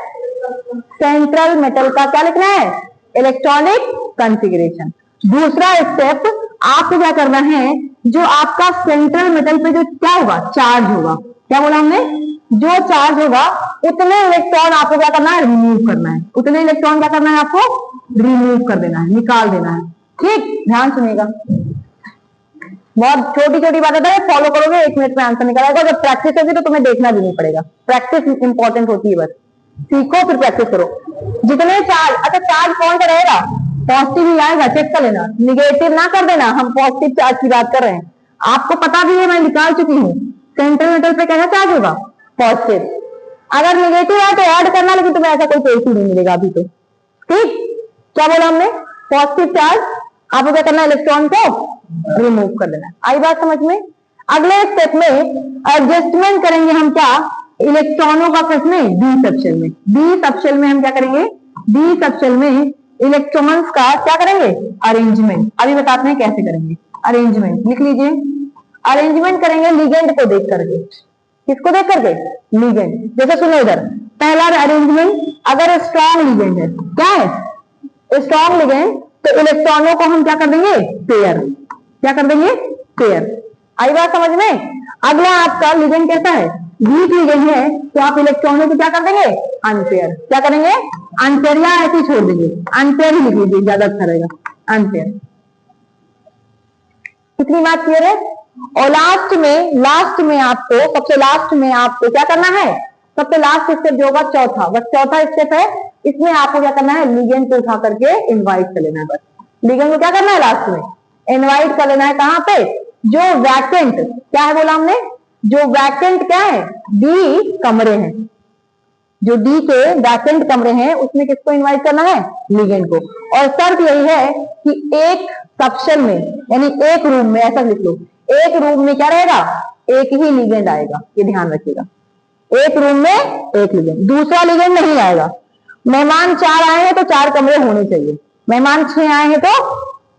सेंट्रल मेटल का क्या लिखना है, इलेक्ट्रॉनिक कॉन्फ़िगरेशन। दूसरा स्टेप, आपको क्या करना है, जो आपका सेंट्रल मेटल पे जो क्या होगा, चार्ज होगा, क्या बोला हमने, जो चार्ज होगा उतने इलेक्ट्रॉन आपको क्या करना है, रिमूव करना है। उतने इलेक्ट्रॉन क्या करना है, आपको रिमूव कर देना है, निकाल देना है। ठीक, ध्यान सुनिएगा, बहुत छोटी छोटी बात है, फॉलो करोगे 1 मिनट में आंसर निकल आएगा। जब प्रैक्टिस होगी तो तुम्हें देखना भी नहीं पड़ेगा, प्रैक्टिस इंपॉर्टेंट होती है, बस सीखो फिर प्रैक्टिस करो। जितने चार्ज, अच्छा चार्ज कौन सा रहेगा, पॉजिटिव ही आएगा, चेक कर लेना, निगेटिव ना कर देना। हम पॉजिटिव चार्ज की बात कर रहे हैं, आपको पता भी है, मैं निकाल चुकी हूँ। सेंट्रल मेटल पे कैसा चार्ज होगा, पॉजिटिव। अगर निगेटिव है तो ऐड करना, लेकिन तुम्हें ऐसा कोई पेज ही नहीं मिलेगा अभी तो। ठीक, क्या बोला हमने, पॉजिटिव चार्ज, आपको क्या करना है, इलेक्ट्रॉन को रिमूव कर देना। आई बात समझ में। अगले स्टेप में एडजस्टमेंट करेंगे हम, क्या, इलेक्ट्रॉनों का किस में, डी सबशेल में। डी सबशेल में हम क्या करेंगे, डी सबशेल में इलेक्ट्रॉन्स का क्या करेंगे, अरेंजमेंट। अभी बताते हैं कैसे करेंगे अरेंजमेंट, लिख लीजिए। अरेंजमेंट करेंगे लिगेंड को देख करके, किसको देख करके, लिगेंड। जैसे सुनो इधर, पहला अरेंजमेंट, अगर स्ट्रॉन्ग लिगेंड है, क्या है, स्ट्रॉन्ग लिगेंड, तो इलेक्ट्रॉनों को हम क्या कर देंगे, पेयर। क्या कर देंगे, पेयर। आई बात समझ में। अगला आपका लिगेंड कैसा है, वीक लिगेंड है, तो आप इलेक्ट्रॉनों को क्या कर देंगे, अनपेयर। क्या करेंगे, अनपेयर, या ऐसे छोड़ देंगे, अनपेयर ही लिख लीजिए, ज्यादा अच्छा रहेगा, अनपेयर। कितनी बात क्लियर है। और लास्ट में आपको, सबसे लास्ट में आपको क्या करना है, सबसे लास्ट स्टेप जो होगा चौथा, बस चौथा स्टेप है, इसमें आपको क्या करना है, लिगेंड को उठा करके इनवाइट कर लेना है। बस लिगेंड को क्या करना है, लास्ट में इनवाइट कर लेना है। कहां पे, जो वैकेंट, क्या है बोला हमने, जो वैकेंट क्या है, डी कमरे हैं, जो डी के वैकेंट कमरे हैं, उसमें किसको इनवाइट करना है, लिगेंड को। और शर्त यही है कि एक सबशेल में, यानी एक रूम में, ऐसा लिख लो, एक रूम में क्या रहेगा, एक ही लिगेंड आएगा, ये ध्यान रखिएगा। एक रूम में एक लिगेंड, दूसरा लिगेंड नहीं आएगा। मेहमान 4 आए हैं तो 4 कमरे होने चाहिए, मेहमान 6 आए हैं तो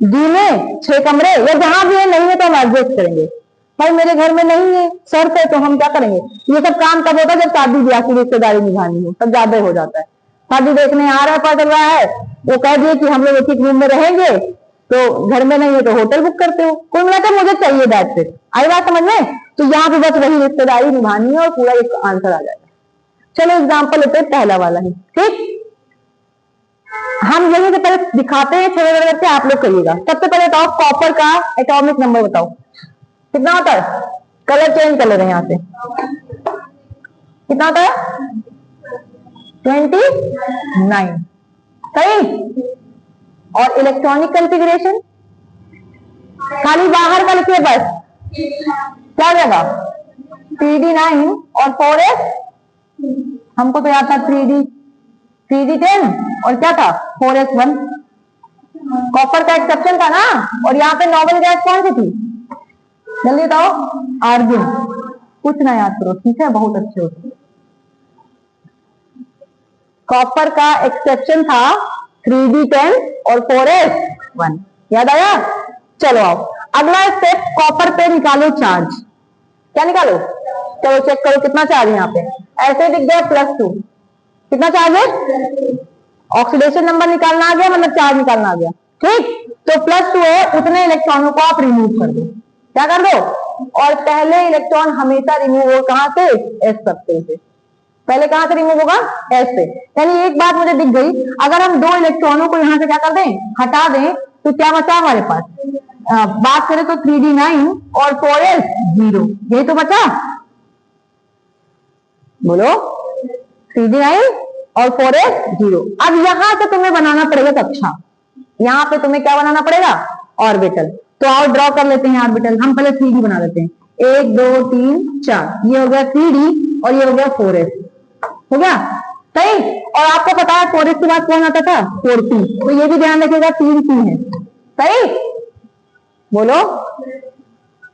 डी में 6 कमरे, या जहां भी है, नहीं है तो हम एडजस्ट करेंगे। भाई मेरे घर में नहीं है, शर्त है, तो हम क्या करेंगे। ये सब काम तब होता है जब शादी ब्याह की रिश्तेदारी निभानी हो, तब ज्यादा हो जाता है। शादी देखने आ रहा है, पता चल रहा है, वो कह दिए कि हम लोग एक ही रूम में रहेंगे, तो घर में नहीं है तो होटल बुक करते हो, कोई मिला तो मुझे चाहिए दैट फिर। आई बात समझ में। तो यहाँ पे बस वही रिश्तेदारी निभानी है और पूरा एक आंसर आ जाएगा। चलो एग्जाम्पल लेते हैं, पहला वाला ही, ठीक। हम यही से पहले दिखाते हैं, थोड़ा करके आप लोग करिएगा। सबसे पहले बताओ, कॉपर का एटॉमिक नंबर बताओ, कितना होता है, कलर चेंज कर ले रहे हैं यहाँ से, कितना होता है, 29, सही। और इलेक्ट्रॉनिक कॉन्फ़िगरेशन खाली बाहर का लिखिए बस, क्या जगह, 3d9 और 4s, हमको तो याद था 3d10 और क्या था, 4s1। कॉपर का एक्सेप्शन था ना। और यहाँ पे नोबेल गैस कौन सी थी, जल्दी बताओ, आर्गन। कुछ ना याद करो, ठीक है, बहुत अच्छे हो। कॉपर का एक्सेप्शन था 3d10 और 4s1, याद आया। चलो आओ, अगला स्टेप, कॉपर पे निकालो चार्ज। क्या निकालो, चलो चेक करो कितना चार्ज है यहाँ पे, ऐसे दिख गया +2, कितना चार्ज है, ऑक्सीडेशन नंबर निकालना आ गया, मतलब चार्ज निकालना आ गया, ठीक। तो +2 है, उतने इलेक्ट्रॉनों को आप रिमूव कर दो। क्या कर दो, और पहले इलेक्ट्रॉन हमेशा रिमूव हो कहां से, एस सबशेल से। पहले कहां से रिमूव होगा, एस से। यानी एक बात मुझे दिख गई, अगर हम 2 इलेक्ट्रॉनों को यहां से क्या कर दें, हटा दें, तो क्या बचा हमारे पास, बात करें तो 3d9 और 4s0, यही तो बचा, बोलो, 3d9 और 4s0। अब यहां से तुम्हें बनाना पड़ेगा कक्षा, यहां पे तुम्हें क्या बनाना पड़ेगा, ऑर्बिटल। तो आओ ड्रॉ कर लेते हैं ऑर्बिटल। हम पहले 3d बना लेते हैं, 1 2 3 4, ये हो गया 3d और ये हो गया 4s, हो गया, सही। और आपको पता है 4s के बाद कौन आता था, 4p, तो ये भी ध्यान रखिएगा 3p है, सही। बोलो,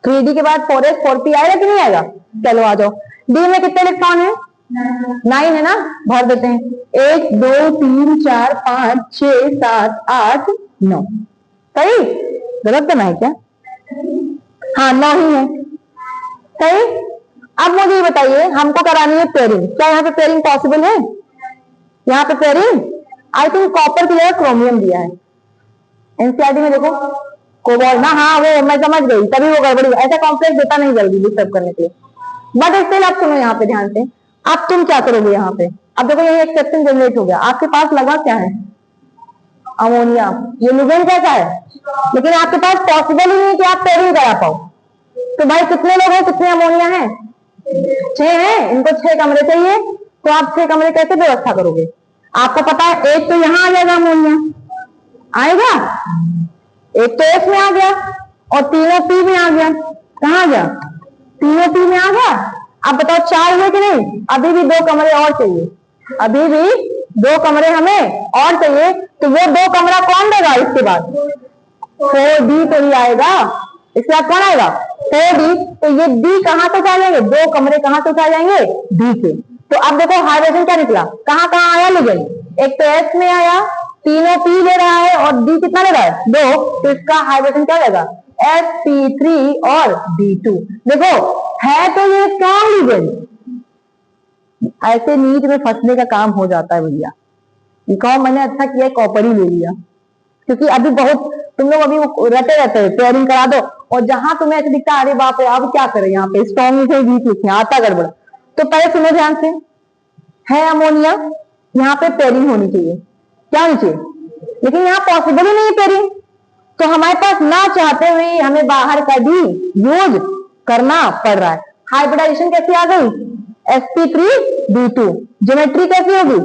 3d के बाद 4s 4p आएगा कि नहीं आएगा। चलो आ जाओ, डी में कितने इलेक्ट्रॉन है, 9 है ना, भर देते हैं, 1 2 3 4 5 6 7 8 9, सही। गलत करना है क्या, हाँ 9 ही है, सही। अब मुझे ये बताइए, हमको करानी है पेयरिंग, क्या यहाँ पे पेयरिंग पॉसिबल है, यहाँ पे पेयरिंग, आई थिंक कॉपर की जगह क्रोमियम दिया है एनसीईआरटी में, देखो कोबाल्ट ना, हाँ वो मैं समझ गई, तभी वो गड़बड़ी, ऐसा कॉम्प्लेक्स देता नहीं जल्दी डिस्टर्ब करने के लिए। बट स्टिल आप सुनो यहाँ पे ध्यान से, अब तुम क्या करोगे यहाँ पे, अब देखो यही एक्सेप्शन जनरेट हो गया, आपके पास लगा क्या है, अमोनिया। ये लिगेंड कैसा है, लेकिन आपके पास पॉसिबल ही नहीं कि आप पेयरिंग करा पाओ। तो भाई कितने लोग हैं, कितने अमोनिया हैं, 6 हैं, इनको 6 कमरे चाहिए। तो आप 6 कमरे कैसे व्यवस्था करोगे? आपको पता है एक तो यहां आ जाएगा अमोनिया, आएगा, एक तो एस में आ गया और तीनों पी में आ गया। कहां आ गया, तीनों पी में आ गया। अब बताओ 4 हुए कि नहीं? अभी भी 2 कमरे और चाहिए, अभी भी 2 कमरे हमें और चाहिए। तो वो 2 कमरा कौन देगा इसके बाद? 4D तो ही आएगा, इसके बाद कौन आएगा? 4D। तो ये D कहां से आ जाएंगे, 2 कमरे कहां से आ जाएंगे? D से। तो अब देखो हाइड्रोजन क्या निकला, कहां कहां आया लिगेंड? एक तो S में आया, तीनों P ले रहा है और D कितना ले रहा है? 2। तो इसका हाइड्रोजन क्या रहेगा? sp3 और D2। देखो है तो ये स्ट्रॉन्ग लिगेंड, ऐसे नीट में फंसने का काम हो जाता है भैया। मैंने अच्छा किया कॉपर ही ले लिया, क्योंकि अभी बहुत तुम लोग अभी रटे रहते हैं पेयरिंग करा दो, और जहां तुम्हें ऐसे दिखता है अरे बाप रे अब क्या करें, यहाँ पे स्ट्रॉन्ग लिखे वीक लिखे आता गड़बड़। तो पहले सुनो ध्यान से, है अमोनिया, यहाँ पे पेयरिंग होनी चाहिए, क्या होनी चाहिए, लेकिन यहाँ पॉसिबल ही नहीं है पेयरिंग। तो हमारे पास ना चाहते हुए हमें बाहर का भी यूज करना पड़ रहा है। हाइब्रिडाइजेशन कैसी आ गई? sp3b2। ज्योमेट्री कैसी होगी?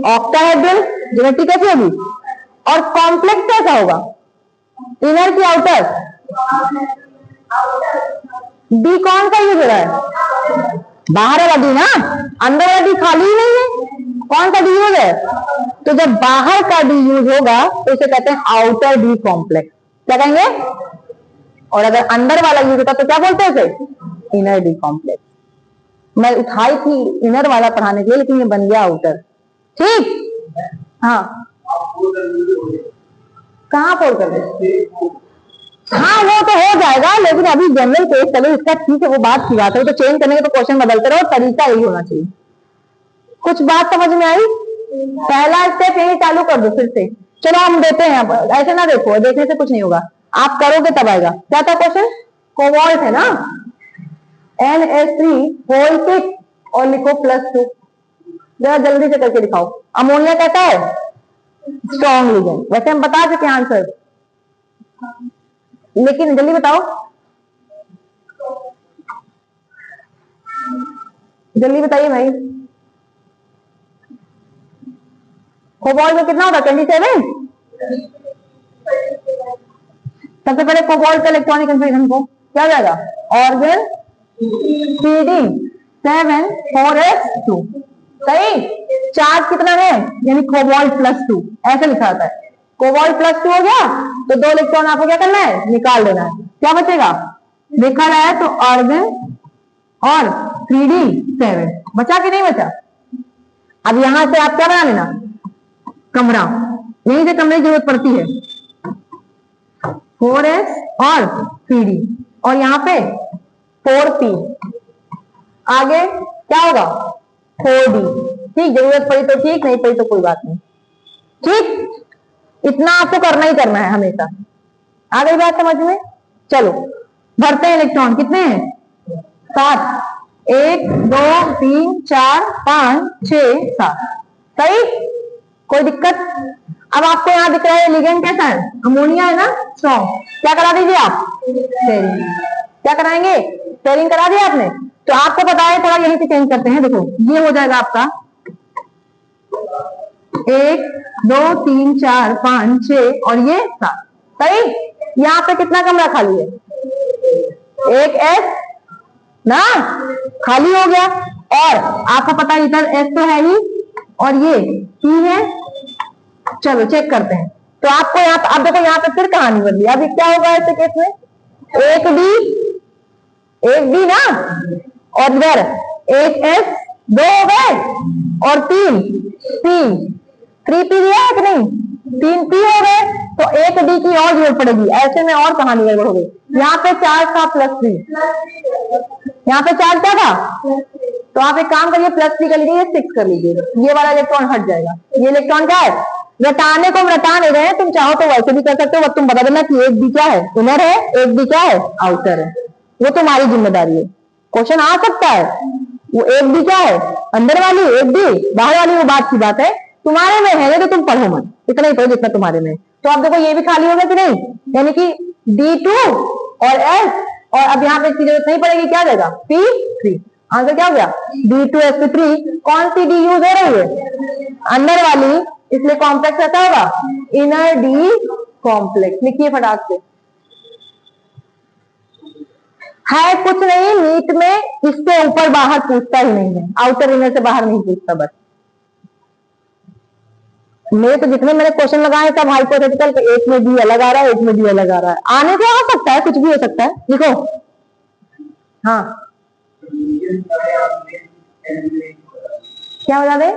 ऑक्टाहेड्रल। ज्योमेट्री कैसी होगी? और कॉम्प्लेक्स कैसा होगा? इनर की आउटर? डी कौन सा यूज हो रहा है? बाहर वाला डी ना, अंदर वाला डी खाली ही नहीं है। कौन सा डी यूज है? तो जब बाहर का डी यूज होगा तो इसे कहते हैं आउटर डी कॉम्प्लेक्स। क्या कहेंगे? और अगर अंदर वाला यूज होता तो क्या बोलते हैं इसे? Inner D complex. मैं उठाई थी इनर वाला पढ़ाने के लिए, लेकिन ये बन गया आउटर। ठीक, हाँ कहाँ फोड़ कर दे? हाँ वो तो हो जाएगा, लेकिन अभी जनरल केस चलो इसका ठीक है, वो बात की बात है, तो चेंज करने के तो क्वेश्चन बदलते रहो, तरीका यही होना चाहिए। कुछ बात समझ में आई? पहला स्टेप यही चालू कर दो फिर से। चलो हम देते हैं, ऐसे ना देखो, देखने से कुछ नहीं होगा, आप करोगे तब आएगा। क्या था क्वेश्चन? कोबाल्ट है ना, NH3 और लिखो +2। जरा जल्दी से करके दिखाओ। अमोनिया कैसा है? Strong ligand. वैसे हम बता सके आंसर, लेकिन जल्दी बताओ, जल्दी बताइए भाई। कोबाल्ट में कितना होगा? 27। सबसे पहले कोबाल्ट का इलेक्ट्रॉनिक कंफिगरेशन को क्या जाएगा? Organ CD7 4s2। सही। चार्ज कितना है? यानी कोबाल्ट +2 ऐसे लिखा जाता है। कोबाल्ट +2 हो गया तो 2 इलेक्ट्रॉन आपको क्या करना है? निकाल देना है। क्या बचेगा? देखा रहा है तो ऑर्गन और 3d7 बचा कि नहीं बचा? अब यहां से आप क्या बना लेना? कमरा। यहीं से कमरे की जरूरत पड़ती है। 4s और 3d, और यहाँ पे 4p। आगे क्या होगा? 4d। ठीक, जरूरत पड़ी तो ठीक, नहीं पड़ी तो कोई बात नहीं। ठीक, इतना आपको करना ही करना है हमेशा। आ गई बात समझ में? चलो भरते हैं इलेक्ट्रॉन। कितने हैं? 7। 1 2 3 4 5 6 7। सही, कोई दिक्कत? अब आपको यहाँ दिख रहा है लिगेंड कैसा है? अमोनिया है ना, स्ट्रॉन्ग। क्या करा दीजिए आप? पेयरिंग। क्या कराएंगे? पेयरिंग करा दिया आपने। तो आपको पता है, थोड़ा यहीं से चेंज करते हैं। देखो ये हो जाएगा आपका 1 2 3 4 5 6 और ये 7। सही। यहाँ पे कितना कमरा खाली है? एक S ना, खाली हो गया। और आपको पता है इधर S तो है ही, और ये P है। चलो चेक करते हैं। तो आपको यहाँ पे, अब देखो यहाँ पे फिर कहानी बदली। अभी क्या होगा ऐसे केस में? एक डी ना, और इधर एक S, 2 हो गए और 3 P, 3P दिया है कि नहीं? 3P हो गए, तो एक डी की और जरूरत पड़ेगी। ऐसे में और कहानी गड़बड़ हो गई। यहाँ पे चार्ज था +3, यहाँ पे चार्ज क्या था? तो आप एक काम करिए, +3 कर लीजिए, 6 कर लीजिए, ये वाला इलेक्ट्रॉन हट जाएगा। ये इलेक्ट्रॉन क्या है? रटाने को हम रटा नहीं रहे, तुम चाहो तो वैसे भी कर सकते हो। तुम बता देना कि एक डी क्या है? इनर है, एक डी क्या है? आउटर है। वो तुम्हारी जिम्मेदारी है। क्वेश्चन आ सकता है, वो एक डी क्या है? अंदर वाली, एक डी बाहर वाली, वो बात की बात है। तुम्हारे में है, तो तुम पढ़ो मत, इतना ही पढ़ो जितना तुम्हारे में। तो आप देखो ये भी खाली होगा कि नहीं, यानी कि D2 और S, और अब यहाँ पे जरूरत नहीं पड़ेगी, क्या जाएगा P3। आंसर क्या हो गया D2sp3। कौन सी D यूज हो रही है, अंदर वाली, इसलिए कॉम्प्लेक्स रहता होगा इनर D कॉम्प्लेक्स। लिखिए फटाक से, है कुछ नहीं नीट में, इससे ऊपर बाहर पूछता ही नहीं है, आउटर इनर से बाहर नहीं पूछता। बस मेरे तो जितने मैंने क्वेश्चन लगाए सब हाइपोथेटिकल, एक में भी अलग आ रहा है, एक में भी अलग आ रहा है, आने से आ सकता है, कुछ भी हो सकता है। लिखो, हाँ क्या बता दे,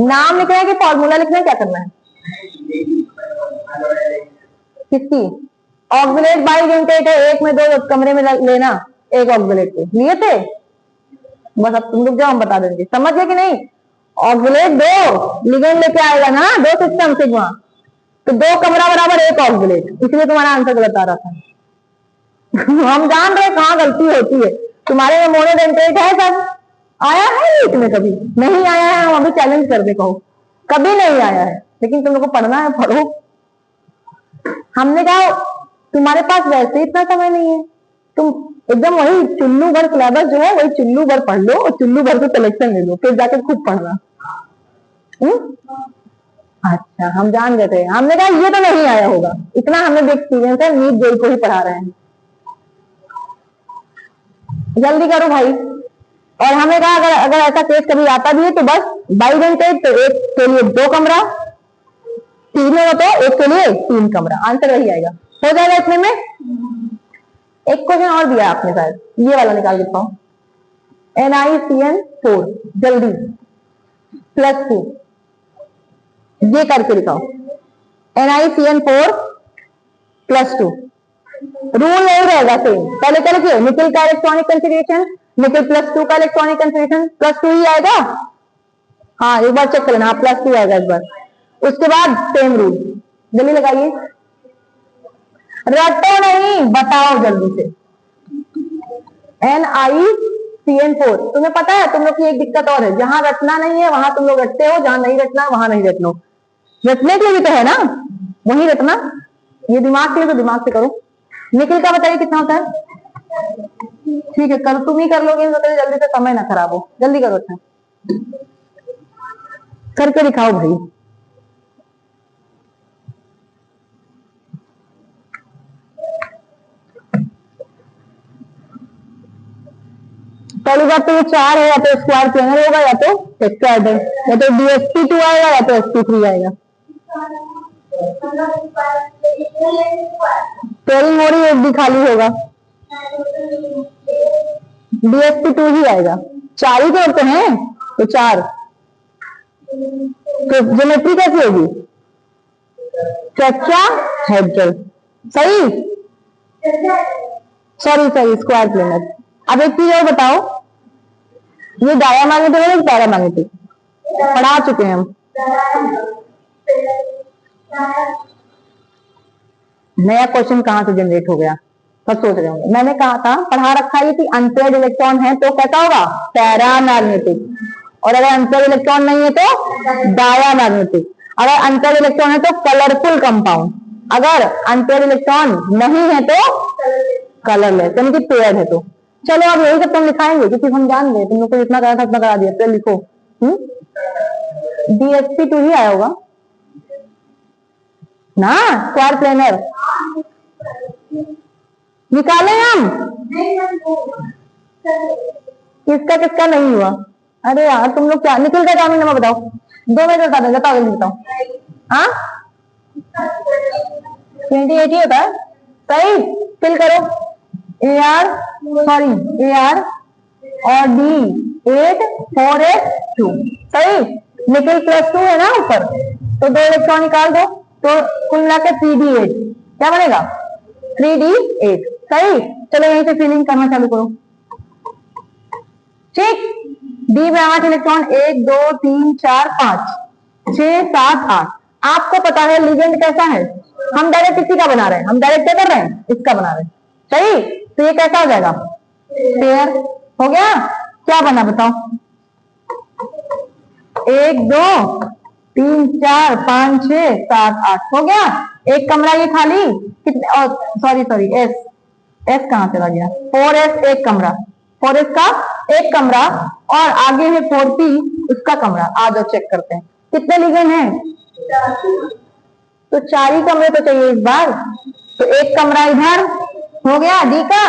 नाम लिखना है कि फॉर्मूला लिखना है, क्या करना है, किसकी, ऑक्सिलेट बाई लिंकेट है, एक में दो कमरे में लेना, एक ऑक्सिलेट को लिए थे, बस अब तुम लोग जो हम बता देंगे, समझ गए कि नहीं। ऑक्सिलेट दो लिगेंड लेके आएगा ना, दो सिस्टम सिग्मा, तो दो कमरा बराबर एक ऑक्सिलेट, इसलिए तुम्हारा आंसर गलत आ रहा था। हम जान रहे कहाँ गलती होती है, तुम्हारे में मोनोडेंटेट है, सब आया है नीट में, कभी नहीं आया है, हम अभी चैलेंज कर दे, कहो कभी नहीं आया है, लेकिन तुम लोग को पढ़ना है, पढ़ो। हमने कहा तुम्हारे पास वैसे इतना समय नहीं है, तुम एकदम वही चुल्लू भर सिलेबस जो है वही चुल्लू भर पढ़ लो, और चुल्लू भर से सिलेक्शन ले लो, फिर जाकर खुद पढ़ना। अच्छा, हम जान गए थे, हमने कहा ये तो नहीं आया होगा, इतना हमें भी एक्सपीरियंस है, नीट जेई को ही पढ़ा रहे हैं। जल्दी करो भाई। और हमें कहा अगर अगर ऐसा केस कभी आता भी है तो बस बाइडेंटेड, तो एक के लिए दो कमरा, तीन हो तो एक के लिए तीन कमरा, आंसर वही आएगा, हो जाएगा इतने में। एक क्वेश्चन और दिया आपने शायद, ये वाला निकाल देता हूं, NiCN4 जल्दी +2, ये करके दिखाओ, NiCN4 +2, रूल नहीं रहेगा सेम, पहले क्या लिखिए, निकल का इलेक्ट्रॉनिक कंफिगरेशन, निकल +2 का इलेक्ट्रॉनिक कंफिगरेशन, +2 ही आएगा, हाँ एक बार चेक कर लेना, हाँ +2 आएगा इस बार। उसके बाद सेम रूल, जल्दी लगाइए, रटो नहीं, बताओ जल्दी से। NiCN4, तुम्हें पता है तुम लोग की एक दिक्कत और है, जहां रटना नहीं है वहां तुम लोग रटते हो, जहां नहीं रटना वहां नहीं रटना, रटने के लिए भी तो है ना, वही रटना, ये दिमाग के लिए तो दिमाग से करो। निखिल का बताइए कितना होता है, ठीक है कल तुम ही कर लोगे, तो जल्दी से समय ना खराब हो, जल्दी करो, अच्छा करके दिखाओ भाई। पहली बात तो ये 4 है, या तो स्क्वायर प्लेनर होगा, या तो टेट्राहेड्रल, या तो DSP2 आएगा, या तो sp3 आएगा। पेयरिंग हो रही है, एक भी खाली होगा, DSP2 ही आएगा, 4 ही तो होते हैं, तो 4, तो ज्योमेट्री कैसी होगी, टेट्राहेड्रल, सही, सॉरी स्क्वायर प्लेनर। अब एक चीज और बताओ, ये डायमैग्नेटिक है, पैरामैग्नेटिक, पढ़ा चुके हैं हम, नया क्वेश्चन कहां से जनरेट हो गया, सब सोच रहे होंगे, मैंने कहा था पढ़ा रखा है कि अनपेयर्ड इलेक्ट्रॉन है तो कैसा होगा, पैरामैग्नेटिक, और अगर अनपेयर्ड इलेक्ट्रॉन नहीं है तो डायमैग्नेटिक, अगर अनपेयर्ड इलेक्ट्रॉन है तो कलरफुल कंपाउंड, अगर अनपेयर्ड इलेक्ट्रॉन नहीं है तो कलरलेस, यानी कि पेयर्ड है तो। चलो अब यही सब तुम लिखाएंगे, क्योंकि हम जान गए, तुम लोग को जितना करा था उतना करा दिया, तो लिखो DSP2 ही आया होगा ना, स्क्वायर प्लेनर निकाले हम, किसका किसका नहीं हुआ, अरे यार तुम लोग क्या, निकल का टाइमिंग नंबर बताओ, 2 मिनट बता देंगे, बताओ जल्दी बताओ, हाँ 28 ही होता है, सही, फिल करो, AR और D8 4 2, सही, निकल +2 है ना ऊपर, तो 2 इलेक्ट्रॉन निकाल दो, तो कुल मिलाकर 3D8, क्या बनेगा 3D8, सही। चलो यहीं से फिलिंग करना चालू करो, ठीक, D में 8 इलेक्ट्रॉन, 1 2 3 4 5 6 7 8, आपको पता है लिगेंड कैसा है, हम डायरेक्ट इसी का बना रहे हैं, हम डायरेक्ट क्या कर रहे हैं, इसका बना रहे हैं, सही, तो ये कैसा हो जाएगा, पेयर हो गया, क्या बना बताओ, 1 2 3 4 5 6 7 8 हो गया। एक कमरा ये खाली कितने, सॉरी एस, एस कहां चला गया, 4s एक कमरा, 4s का एक कमरा, और आगे है 4p उसका कमरा। आ जाओ चेक करते हैं कितने लिगेंड हैं। तो 4 ही कमरे तो चाहिए इस बार। तो एक कमरा इधर हो गया डी का,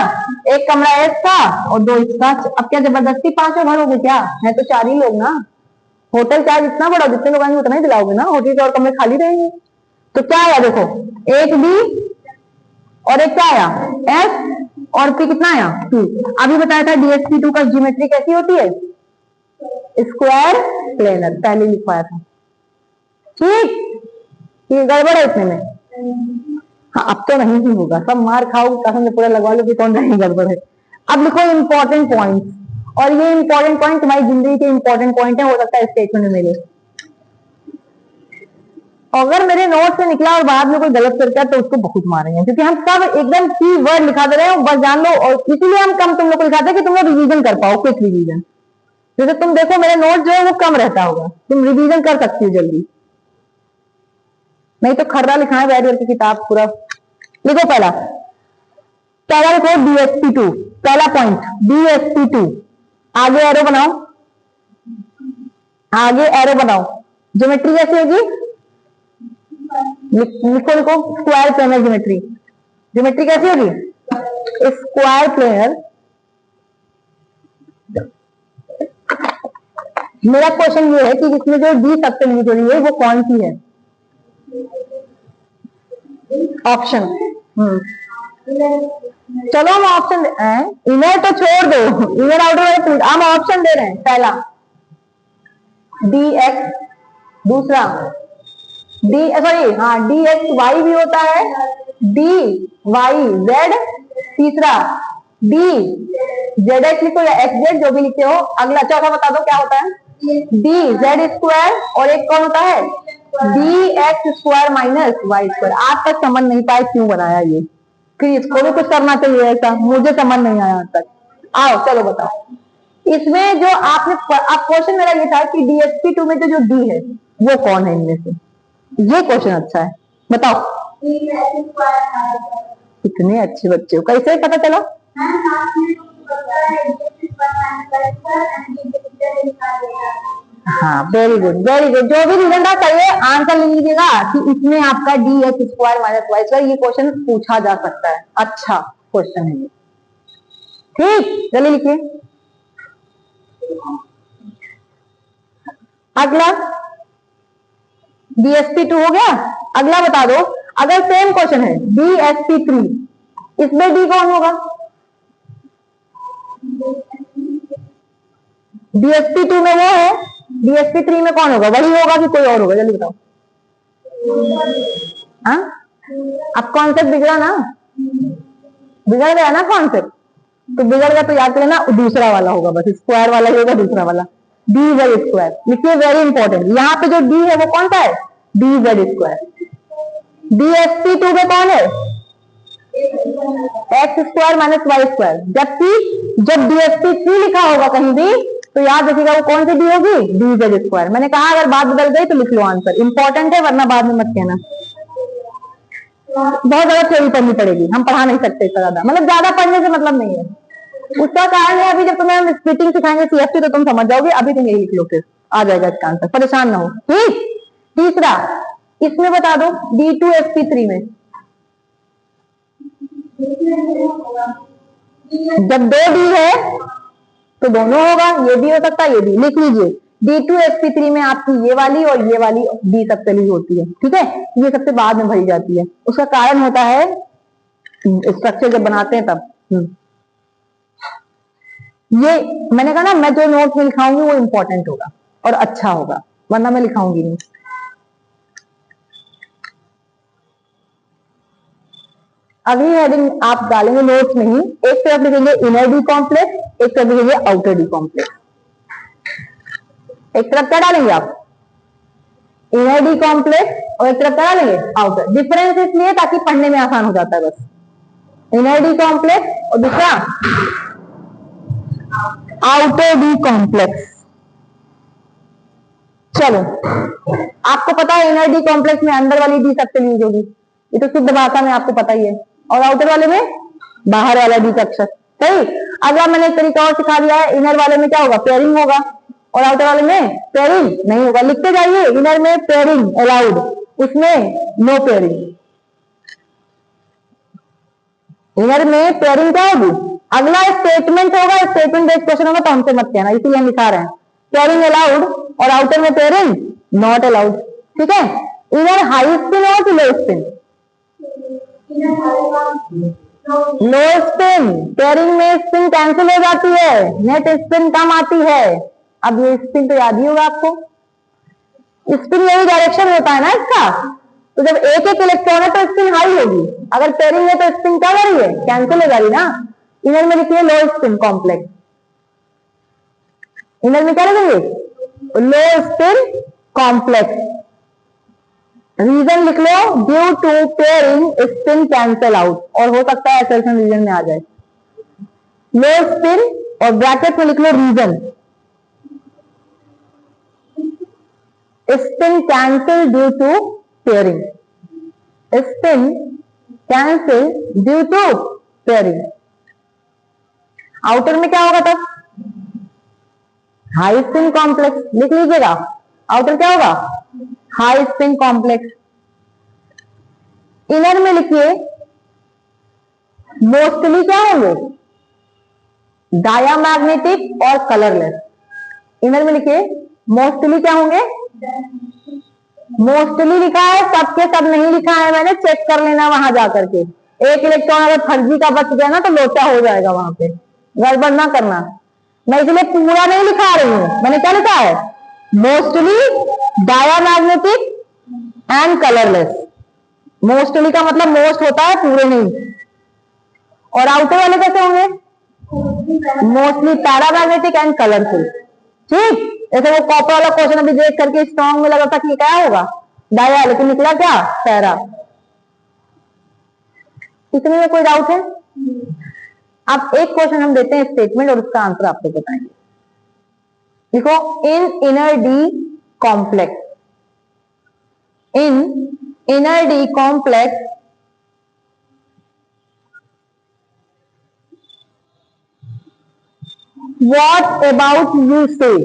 एक कमरा एस का और 2 इसका। अब क्या जबरदस्ती 5 भरोगे क्या, है तो 4 ही लोग ना। होटल चार्ज इतना बड़ा, जितने लोग आएंगे उतना ही दिलाओगे ना, होटल के और कमरे खाली रहेंगे। तो क्या आया देखो, एक बी और एक क्या आया एस, और पी कितना आया 2। अभी बताया था DSP2 का ज्योमेट्री कैसी होती है, स्क्वायर प्लेनर, पहले लिखवाया था। ठीक, ये गड़बड़ है इसमें में। हाँ अब तो नहीं ही होगा, सब मार खाओ कसम से पूरा लगवा लो कि कौन नहीं गड़बड़ है। अब लिखो इंपॉर्टेंट पॉइंट, और ये इंपॉर्टेंट पॉइंट तुम्हारी जिंदगी के इंपॉर्टेंट पॉइंट है, हो सकता है स्टेटमेंट में मिले। अगर मेरे नोट से निकला और बाद में कोई गलत करता है तो उसको बहुत मारेंगे, क्योंकि हम सब एकदम की वर्ड लिखा दे रहे हैं, बस जान लो। और इसीलिए हम कम तुम लोग को लिखाते हैं कि तुम लोग रिवीजन कर पाओ, क्विक रिवीजन। जैसे तुम देखो मेरे नोट जो है वो कम रहता होगा, तुम रिवीजन कर सकती हो जल्दी, नहीं तो खर्रा लिखा है बैरियर की किताब पूरा। लिखो पहला लिखो DSP2, पहला पॉइंट DSP2। आगे एरो बनाओ, आगे एरो बनाओ। ज्योमेट्री कैसी होगी, लिखो लिखो स्क्वायर प्लेनर ज्योमेट्री। ज्योमेट्री कैसी होगी, स्क्वायर प्लेनर। मेरा क्वेश्चन ये है कि इसमें जो डी सबसे यूज हो रही है वो कौन सी है, ऑप्शन। चलो हम ऑप्शन, इनर तो छोड़ दो, इनर आउटर हम ऑप्शन दे रहे हैं। पहला DX, दूसरा DXY भी होता है, DYZ, तीसरा DZX लिखो या XZ जो भी लिखते हो। अगला चौथा बता दो क्या होता है, DZ², और एक कौन होता है DX² माइनस Y²। आज तक समझ नहीं पाए क्यों बनाया ये, फिर इसको भी कुछ करना चाहिए ऐसा, मुझे समझ नहीं आया आज तक। आओ चलो बताओ इसमें जो आपने, अब क्वेश्चन मेरा ये था कि DSP2 में जो D है वो कौन है इनमें से, ये क्वेश्चन अच्छा है, बताओ। इतने अच्छे बच्चे हो, कैसे पता चला। हाँ वेरी गुड वेरी गुड, जो भी रीजन था चाहिए आंसर लिख लीजिएगा कि इसमें आपका DX² माइनस Y²। ये क्वेश्चन पूछा जा सकता है, अच्छा क्वेश्चन है ये। ठीक जल्दी लिखिए। अगला DSP2 हो गया। अगला बता दो, अगर सेम क्वेश्चन है DSP3, इसमें D कौन होगा, DSP2 में वो है, DSP3 में कौन होगा, वही होगा कि कोई और होगा, जल्दी बताओ। हाँ अब कॉन्सेप्ट बिगड़ा ना, बिगड़ गया ना कॉन्सेप्ट, तो बिगड़ गया तो याद लेना दूसरा वाला होगा, बस स्क्वायर वाला ही होगा दूसरा वाला, DZ²। लिखिए वेरी इंपॉर्टेंट, यहाँ पे जो D है वो कौन सा है, DZ²। DSP2 में कौन है, X² माइनस Y²। जबकि जब DSP3 लिखा होगा कहीं भी तो याद रखिएगा वो कौन सी डी होगी, DZ²। मैंने कहा अगर बात बदल गई तो लिख लो आंसर, इंपॉर्टेंट है वरना बाद में मत कहना। बहुत ज्यादा थ्योरी पढ़नी पड़ेगी, हम पढ़ा नहीं सकते इतना ज्यादा, मतलब ज्यादा पढ़ने से मतलब नहीं है। उसका कारण है अभी जब तुम्हें हम स्प्लिटिंग सिखाएंगे CFT तो तुम समझ जाओगे, अभी तुम यही लिख लो, फिर आ जाएगा इसका आंसर, परेशान ना हो। ठीक, तीसरा इसमें बता दो D2SP3 में जब 2D है तो दोनों होगा, ये भी हो सकता है ये भी। लिख लीजिए D2SP3 में आपकी ये वाली और ये वाली D सबसे ली होती है, ठीक है, ये सबसे बाद में भरी जाती है। उसका कारण होता है स्ट्रक्चर जब बनाते हैं तब। ये मैंने कहा ना, मैं जो नोट में लिखाऊंगी वो इंपॉर्टेंट होगा और अच्छा होगा, वरना मैं लिखाऊंगी नहीं। अगली हेडिंग आप डालेंगे नोट्स में ही, एक तरफ लिखेंगे इनर डी कॉम्प्लेक्स, एक तरफ लिखेंगे आउटर डी कॉम्प्लेक्स। एक तरफ क्या डालेंगे आप, इनर डी कॉम्प्लेक्स, और एक तरफ क्या डालेंगे आउटर। डिफरेंस इसलिए ताकि पढ़ने में आसान हो जाता है बस, इनर डी कॉम्प्लेक्स और दूसरा आउटर डी कॉम्प्लेक्स। चलो, आपको पता है इनर डी कॉम्प्लेक्स में अंदर वाली डी सबसे यूज होगी, ये तो शुद्ध भाषा में आपको पता ही है, और आउटर वाले में बाहर वाला डी का अक्षर। सही। अगला मैंने एक तरीका और सिखा दिया है, इनर वाले में क्या होगा, पेयरिंग होगा, और आउटर वाले में पेयरिंग नहीं होगा। लिखते जाइए, इनर में पेयरिंग अलाउड, उसमें नो पेयरिंग। इनर में पेयरिंग क्या होगी, अगला स्टेटमेंट होगा, स्टेटमेंट बेस्ड क्वेश्चन होगा तो हमसे मत कहना, इसीलिए हम लिखा रहे हैं पेयरिंग अलाउड और आउटर में पेयरिंग नॉट अलाउड। ठीक है। इनर हाई स्पिन हो कि लो स्पिन, लो स्पिन, पेयरिंग में स्पिन कैंसिल हो जाती है, नेट स्पिन कम आती है। अब ये स्पिन तो याद ही होगा आपको, स्पिन यही डायरेक्शन होता है ना इसका, तो जब एक एक इलेक्ट्रॉन है तो स्पिन हाई होगी, अगर पेयरिंग है तो स्पिन क्या हो रही है, कैंसिल हो जा रही ना। इनर में लिखिए लो स्पिन कॉम्प्लेक्स, इनर में क्या लिखेंगे, लो स्पिन कॉम्प्लेक्स। रीजन लिख लो, due to pairing spin cancel out, और हो सकता है असर्शन रीजन में आ जाए लो स्पिन, और ब्रैकेट में लिख लो reason, spin cancel due to pairing, spin cancel due to pairing. Outer में क्या होगा तब, हाई स्पिन कॉम्प्लेक्स, लिख लीजिएगा, आउटर क्या होगा, हाई स्पिन कॉम्प्लेक्स। इनर में लिखिए मोस्टली क्या होंगे, डायामैग्नेटिक और कलरलेस। इनर में लिखिए मोस्टली क्या होंगे, मोस्टली लिखा है, सबके सब नहीं लिखा है मैंने, चेक कर लेना वहां जाकर के। एक इलेक्ट्रॉन अगर फर्जी का बच गया ना तो लोचा हो जाएगा वहां पे, गड़बड़ ना करना। मैं इसलिए पूरा नहीं लिखा रही हूं, मैंने क्या लिखा है, mostly diamagnetic and colourless. Mostly का मतलब मोस्ट होता है, पूरे नहीं। और आउटर वाले कैसे होंगे, मोस्टली पैरामैग्नेटिक एंड कलरफुल। ठीक, जैसे वो कॉपर वाला क्वेश्चन अभी देख करके स्ट्रॉन्ग में लगा था कि क्या होगा, डाया, लेकिन निकला क्या, पैरा। इसमें में कोई डाउट है। अब एक क्वेश्चन हम देते हैं स्टेटमेंट, और उसका आंसर आपको बताएंगे। देखो, इन inner D complex, in inner D complex what about you say,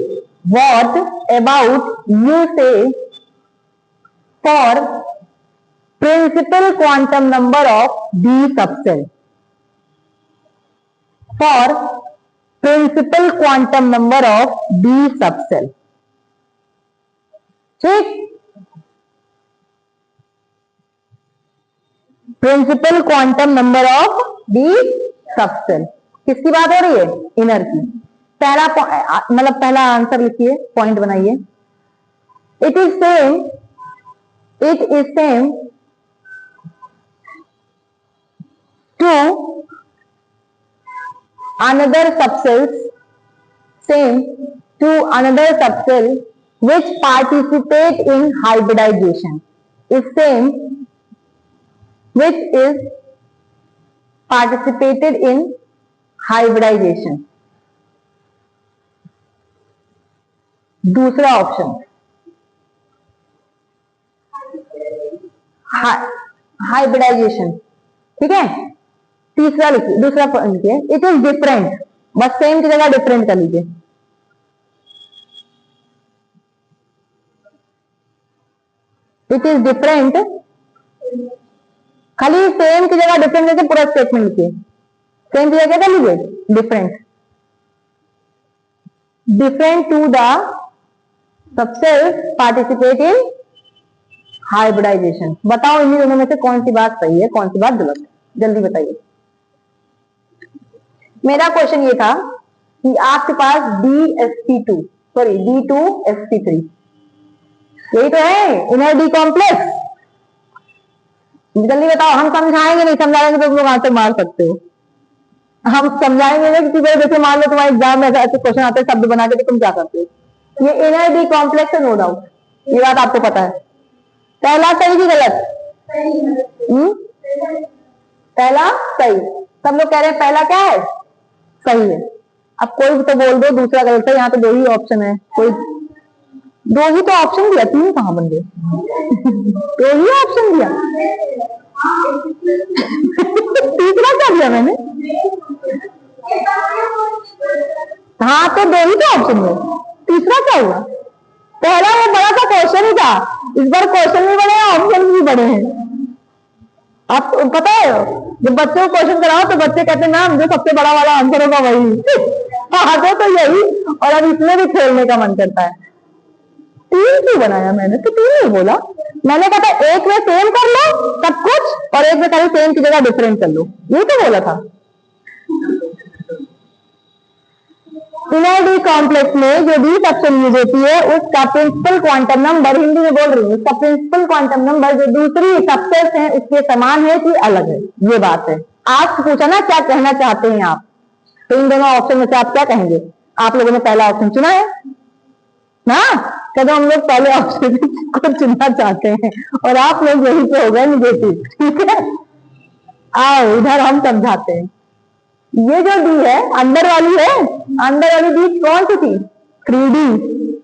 what about you say for principal quantum number of d subcell, for principal quantum number of d subcell। ठीक, principal quantum number of d subshell, किसकी बात हो रही है, inner की। पहला मतलब पहला आंसर लिखिए, पॉइंट बनाइए, it is same, it is same to another subshells, same to another subshell which participate in hybridization, is same which is participated in hybridization। दूसरा ऑप्शन हाइब्रिडाइजेशन। ठीक है। तीसरा लिखिए, दूसरा लिखिए, इट इज डिफरेंट, बस सेम की जगह डिफरेंट कर लीजिए। इट इज डिफरेंट, खाली सेम की जगह डिफरेंट करके पूरा स्टेटमेंट लिखिए। सेम की जगह क्या लीजिए, different, different to the subshells participate in hybridisation. बताओ इन्हीं दोनों में से कौन सी बात सही है, कौन सी बात गलत है, जल्दी बताइए। मेरा क्वेश्चन ये था कि आपके पास DsP2, सॉरी D2sp3, यही तो है इनर डी कॉम्प्लेक्स। जल्दी बताओ, हम समझाएंगे, नहीं समझाएंगे तो तुम लोग आंसर मार सकते हो। हम समझाएंगे ना कि जैसे मान लो तुम्हारे एग्जाम में ऐसे क्वेश्चन आते हैं शब्द बना के, तो तुम क्या करते हो। ये इनर डी कॉम्प्लेक्स है, नो डाउट, ये बात आपको पता है। पहला सही कि गलत, पहला सही, सब लोग कह रहे हैं पहला क्या है, सही है। अब कोई तो बोल दो दूसरा गलत है, यहाँ तो दो ही ऑप्शन है, कोई दो ही तो ऑप्शन दिया, तीन कहाँ बन गए? दो ही ऑप्शन दिया। तीसरा क्या दिया मैंने? हाँ तो दो ही तो ऑप्शन है, तीसरा क्या हुआ? पहला वो बड़ा सा क्वेश्चन ही था, इस बार क्वेश्चन भी बड़े हैं, ऑप्शन भी बड़े हैं। आपको पता है जब बच्चों को क्वेश्चन कराओ तो बच्चे कहते हैं मैम जो सबसे बड़ा वाला आंसर होगा वही। हाँ तो यही, और अब इसमें भी खेलने का मन करता है। तीन क्यों बनाया मैंने? तो तीन नहीं बोला मैंने, कहा था एक में सेम कर लो सब कुछ और एक में खाली सेम की जगह डिफरेंट कर लो, ये तो बोला था। इनरडी कॉम्प्लेक्स में जो डी सेक्शन यूज होती है उसका प्रिंसिपल क्वांटम नंबर, हिंदी में बोल रही हूँ, उसका प्रिंसिपल क्वांटम नंबर जो दूसरी सबसेट है उसके समान है कि अलग है, ये बात है। आज पूछा ना क्या कहना चाहते हैं आप, तो इन दोनों ऑप्शन में से आप क्या कहेंगे? आप लोगों ने पहला ऑप्शन चुना है ना, कदम हम लोग पहले ऑप्शन को चुनना चाहते हैं और आप लोग यही पे हो गए निगेटिव, ठीक है। आओ इधर हम समझाते हैं। ये जो डी है अंदर वाली है, अंदर वाली डी कौन सी थी? 3D।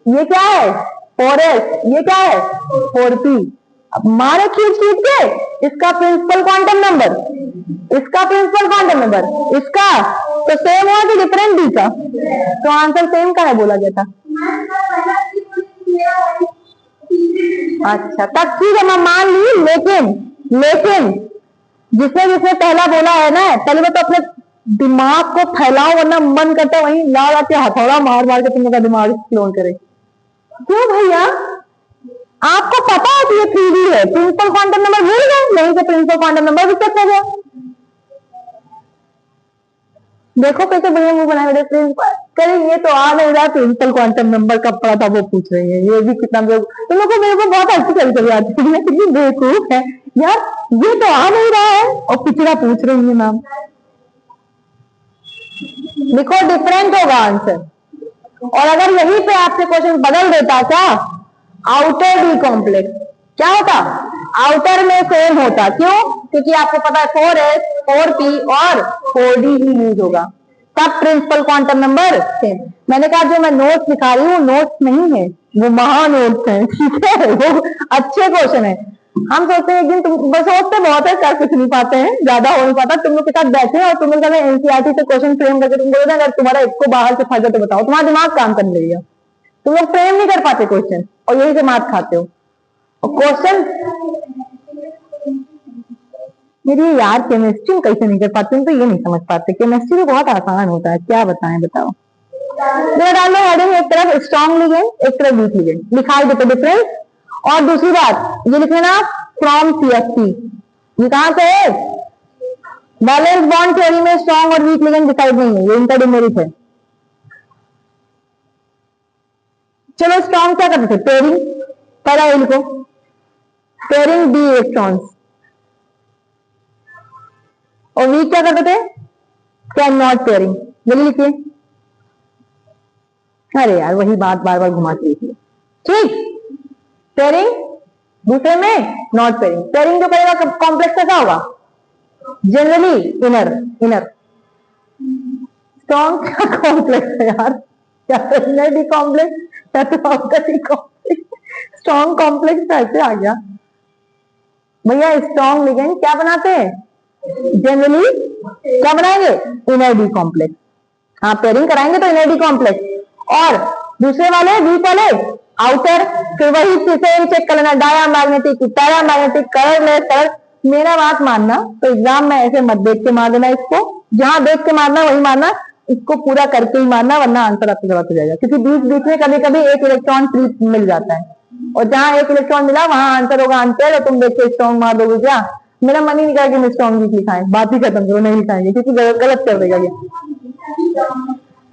ये क्या है? 4s। ये क्या है? 4p। अब मारे खींच खींच के इसका प्रिंसिपल क्वांटम नंबर, इसका प्रिंसिपल क्वांटम नंबर, इसका तो सेम हुआ कि डिफरेंट डी का? तो आंसर सेम का है बोला गया था। अच्छा तब ठीक है मैं मान ली, लेकिन जिसने जिसने पहला बोला है ना, पहले तो अपने दिमाग को फैलाओ वरना मन करता है वहीं ला के हथौड़ा मार मार के तुम लोग का दिमाग एक्सप्लोर करे। क्यों भैया? आपको पता है कि ये 3D है, प्रिंसिपल क्वांटम नंबर भूल गए, नहीं तो प्रिंसिपल क्वांटम नंबर भी चेक हो गया। देखो कैसे भैया मुंह बनाए बैठे, करें ये तो आ नहीं रहा, प्रिंसिपल क्वांटम नंबर कब पड़ा था वो पूछ रही है। ये भी कितना तुम लोग को मेरे को बहुत अच्छी कभी कभी आती है, कितनी बेवकूफ है यार, ये तो आ नहीं रहा है और पिछड़ा पूछ रही है मैम। लिखो डिफरेंट होगा आंसर, और अगर यहीं पे आपसे क्वेश्चन बदल देता क्या, आउटर डी कॉम्प्लेक्स क्या होता? आउटर में सेम होता। क्यों? क्योंकि आपको पता है 4s 4p और 4d ही यूज होगा, तब प्रिंसिपल क्वांटम नंबर सेम। मैंने कहा जो मैं नोट्स दिखा रही हूँ नोट्स नहीं है, वो महा नोट्स है, ठीक है, वो अच्छे क्वेश्चन है। हम सोचते हैं एक दिन तुम बस सोचते बहुत है, कर कुछ नहीं पाते हैं, ज्यादा हो नहीं पाता। तुम लोग के साथ बैठे और तुम लोग एनसीईआरटी से क्वेश्चन फ्रेम करके तुम बोलोगे अगर तुम्हारा एक को बाहर से फंसा तो बताओ, तुम्हारा दिमाग काम करने लगेगा। तुम लोग फ्रेम नहीं कर पाते क्वेश्चन और यही से मार खाते हो। और क्वेश्चन मेरी यार केमिस्ट्री कैसे नहीं कर पाते, तुम तो ये नहीं समझ पाते, केमिस्ट्री तो बहुत आसान होता है, क्या बताएं बताओ। डाल लो हेडिंग, एक तरफ स्ट्रॉन्ग लिगेंड एक तरफ वीक लिगेंड, लिखाई देते डिफरेंस। और दूसरी बात ये लिखना फ्रॉम CFT, ये कहां से है? बैलेंस बॉन्ड थ्योरी में स्ट्रॉन्ग और वीक लिगेंड डिसाइड नहीं है, ये इंटरडिमेरिट है। चलो स्ट्रॉन्ग क्या करते थे? पेयरिंग, पहला ये लिखो, पेयरिंग डी इलेक्ट्रॉन्स। और वीक क्या करते थे? कैन नॉट पेयरिंग, जल्दी लिखिए। अरे यार वही बात बार बार घुमा के लिखिए, ठीक। पेयरिंग, दूसरे में नॉट पेयरिंग। पेयरिंग जो करेगा कॉम्प्लेक्स कैसा होगा? Generally inner. स्ट्रॉन्ग क्या कॉम्प्लेक्स है यार? क्या तो इनर डी कॉम्प्लेक्स या तो outer D complex. Strong complex कैसे आ गया भैया? स्ट्रॉन्ग लिगेंड क्या बनाते हैं? जनरली क्या बनाएंगे? Inner D complex. हाँ पेयरिंग कराएंगे तो इनर डी कॉम्प्लेक्स, और दूसरे वाले वीक वाले आउटर। फिर वही सेम चेक कर लेना, डायामैग्नेटिक पैरामैग्नेटिक कलरलेस कलर। मेरा बात मानना तो एग्जाम में ऐसे मत देख के मार देना, इसको जहां देख के मारना वही मारना, इसको पूरा करके ही मारना वरना आंसर आपको गलत हो जाएगा। क्योंकि बीच बीच में कभी कभी एक इलेक्ट्रॉन फ्री मिल जाता है और जहां एक इलेक्ट्रॉन मिला वहां आंसर होगा आंसर, और तुम देख के स्ट्रॉन्ग मार दोगे क्या? मेरा मन ही नहीं कहा कि मैं स्ट्रॉन्ग वीक लिखाएं, बात ही खत्म करो, नहीं लिखाएंगे क्योंकि गलत कर देगा ये।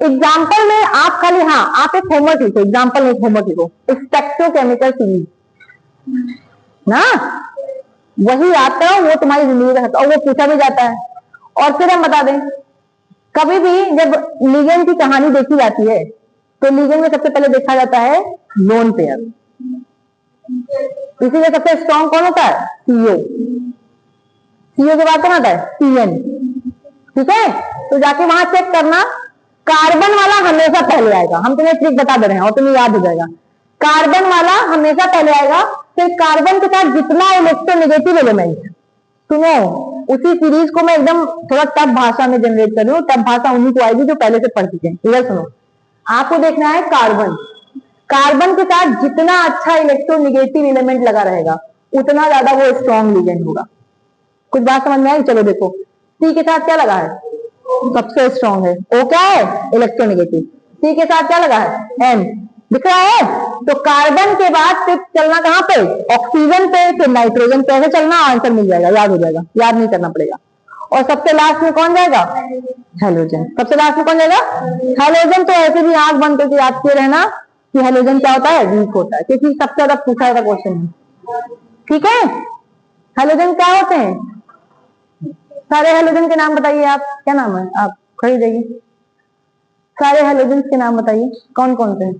एग्जाम्पल में आप खाली, हाँ आप एक होमवर्क लिखो, एग्जाम्पल में एक होमवर्क लिखो, स्पेक्ट्रोकेमिकल सीरीज ना, वही आता है वो तुम्हारी जिंदगी का, और वो पूछा भी जाता है। और फिर हम बता दें कभी भी जब लिगेंड की कहानी देखी जाती है तो लिगेंड में सबसे पहले देखा जाता है लोन पेयर, इसीलिए सबसे स्ट्रॉन्ग कौन होता है? सीओ। सीओ के बाद कौन आता है? CN, ठीक है। तो जाके वहां चेक करना, कार्बन वाला हमेशा पहले आएगा, हम तुम्हें ट्रिक बता दे रहे हैं और तुम्हें याद हो जाएगा। कार्बन वाला हमेशा पहले आएगा, फिर कार्बन के साथ जितना इलेक्ट्रोनेगेटिव एलिमेंट, सुनो उसी सीरीज को मैं एकदम थोड़ा टफ भाषा में जनरेट कर रही हूँ, टफ भाषा उन्हीं को आएगी जो पहले से पढ़ चुके हैं। इधर सुनो, आपको देखना है कार्बन, कार्बन के साथ जितना अच्छा इलेक्ट्रोनेगेटिव एलिमेंट लगा रहेगा उतना ज्यादा वो स्ट्रॉन्ग लिगेंड होगा। कुछ बात समझ में आई? चलो देखो, सी के साथ क्या लगा है? सबसे स्ट्रॉन्ग है। ओ क्या है? इलेक्ट्रोनेगेटिव। सी के साथ क्या लगा है? एन। दिख रहा है? तो कार्बन के बाद फिर चलना कहां पे? ऑक्सीजन पे, फिर नाइट्रोजन। कैसे चलना? आंसर मिल जाएगा, याद हो जाएगा, याद नहीं करना पड़ेगा। और सबसे लास्ट में कौन जाएगा? हेलोजन। सबसे लास्ट में कौन जाएगा? हेलोजन। तो ऐसे भी आंख बंद करके याद किए रहना कि हेलोजन क्या होता है? वीक होता है, क्योंकि सबसे ज्यादा पूछा हुआ क्वेश्चन है। ठीक है, हेलोजन क्या होते हैं? सारे हेलोजन के नाम बताइए आप। क्या नाम है? आप खड़ी जाइए, सारे हेलोजन के नाम बताइए, कौन कौन से हैं?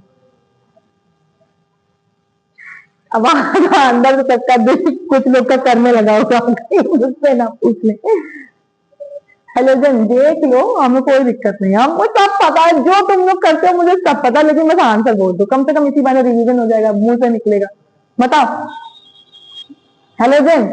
अब अंदर से सबका दिल कुछ लोग का करने लगा होगा, मुझसे ना पूछ ले। हेलोजन देख लो, हमें कोई दिक्कत नहीं, हमको सब पता है, जो तुम लोग करते हो मुझे सब पता है, लेकिन बस आंसर बोल दो, कम से कम इसी बारे रिवीजन हो जाएगा, मुंह से निकलेगा। बताओ हेलोजन।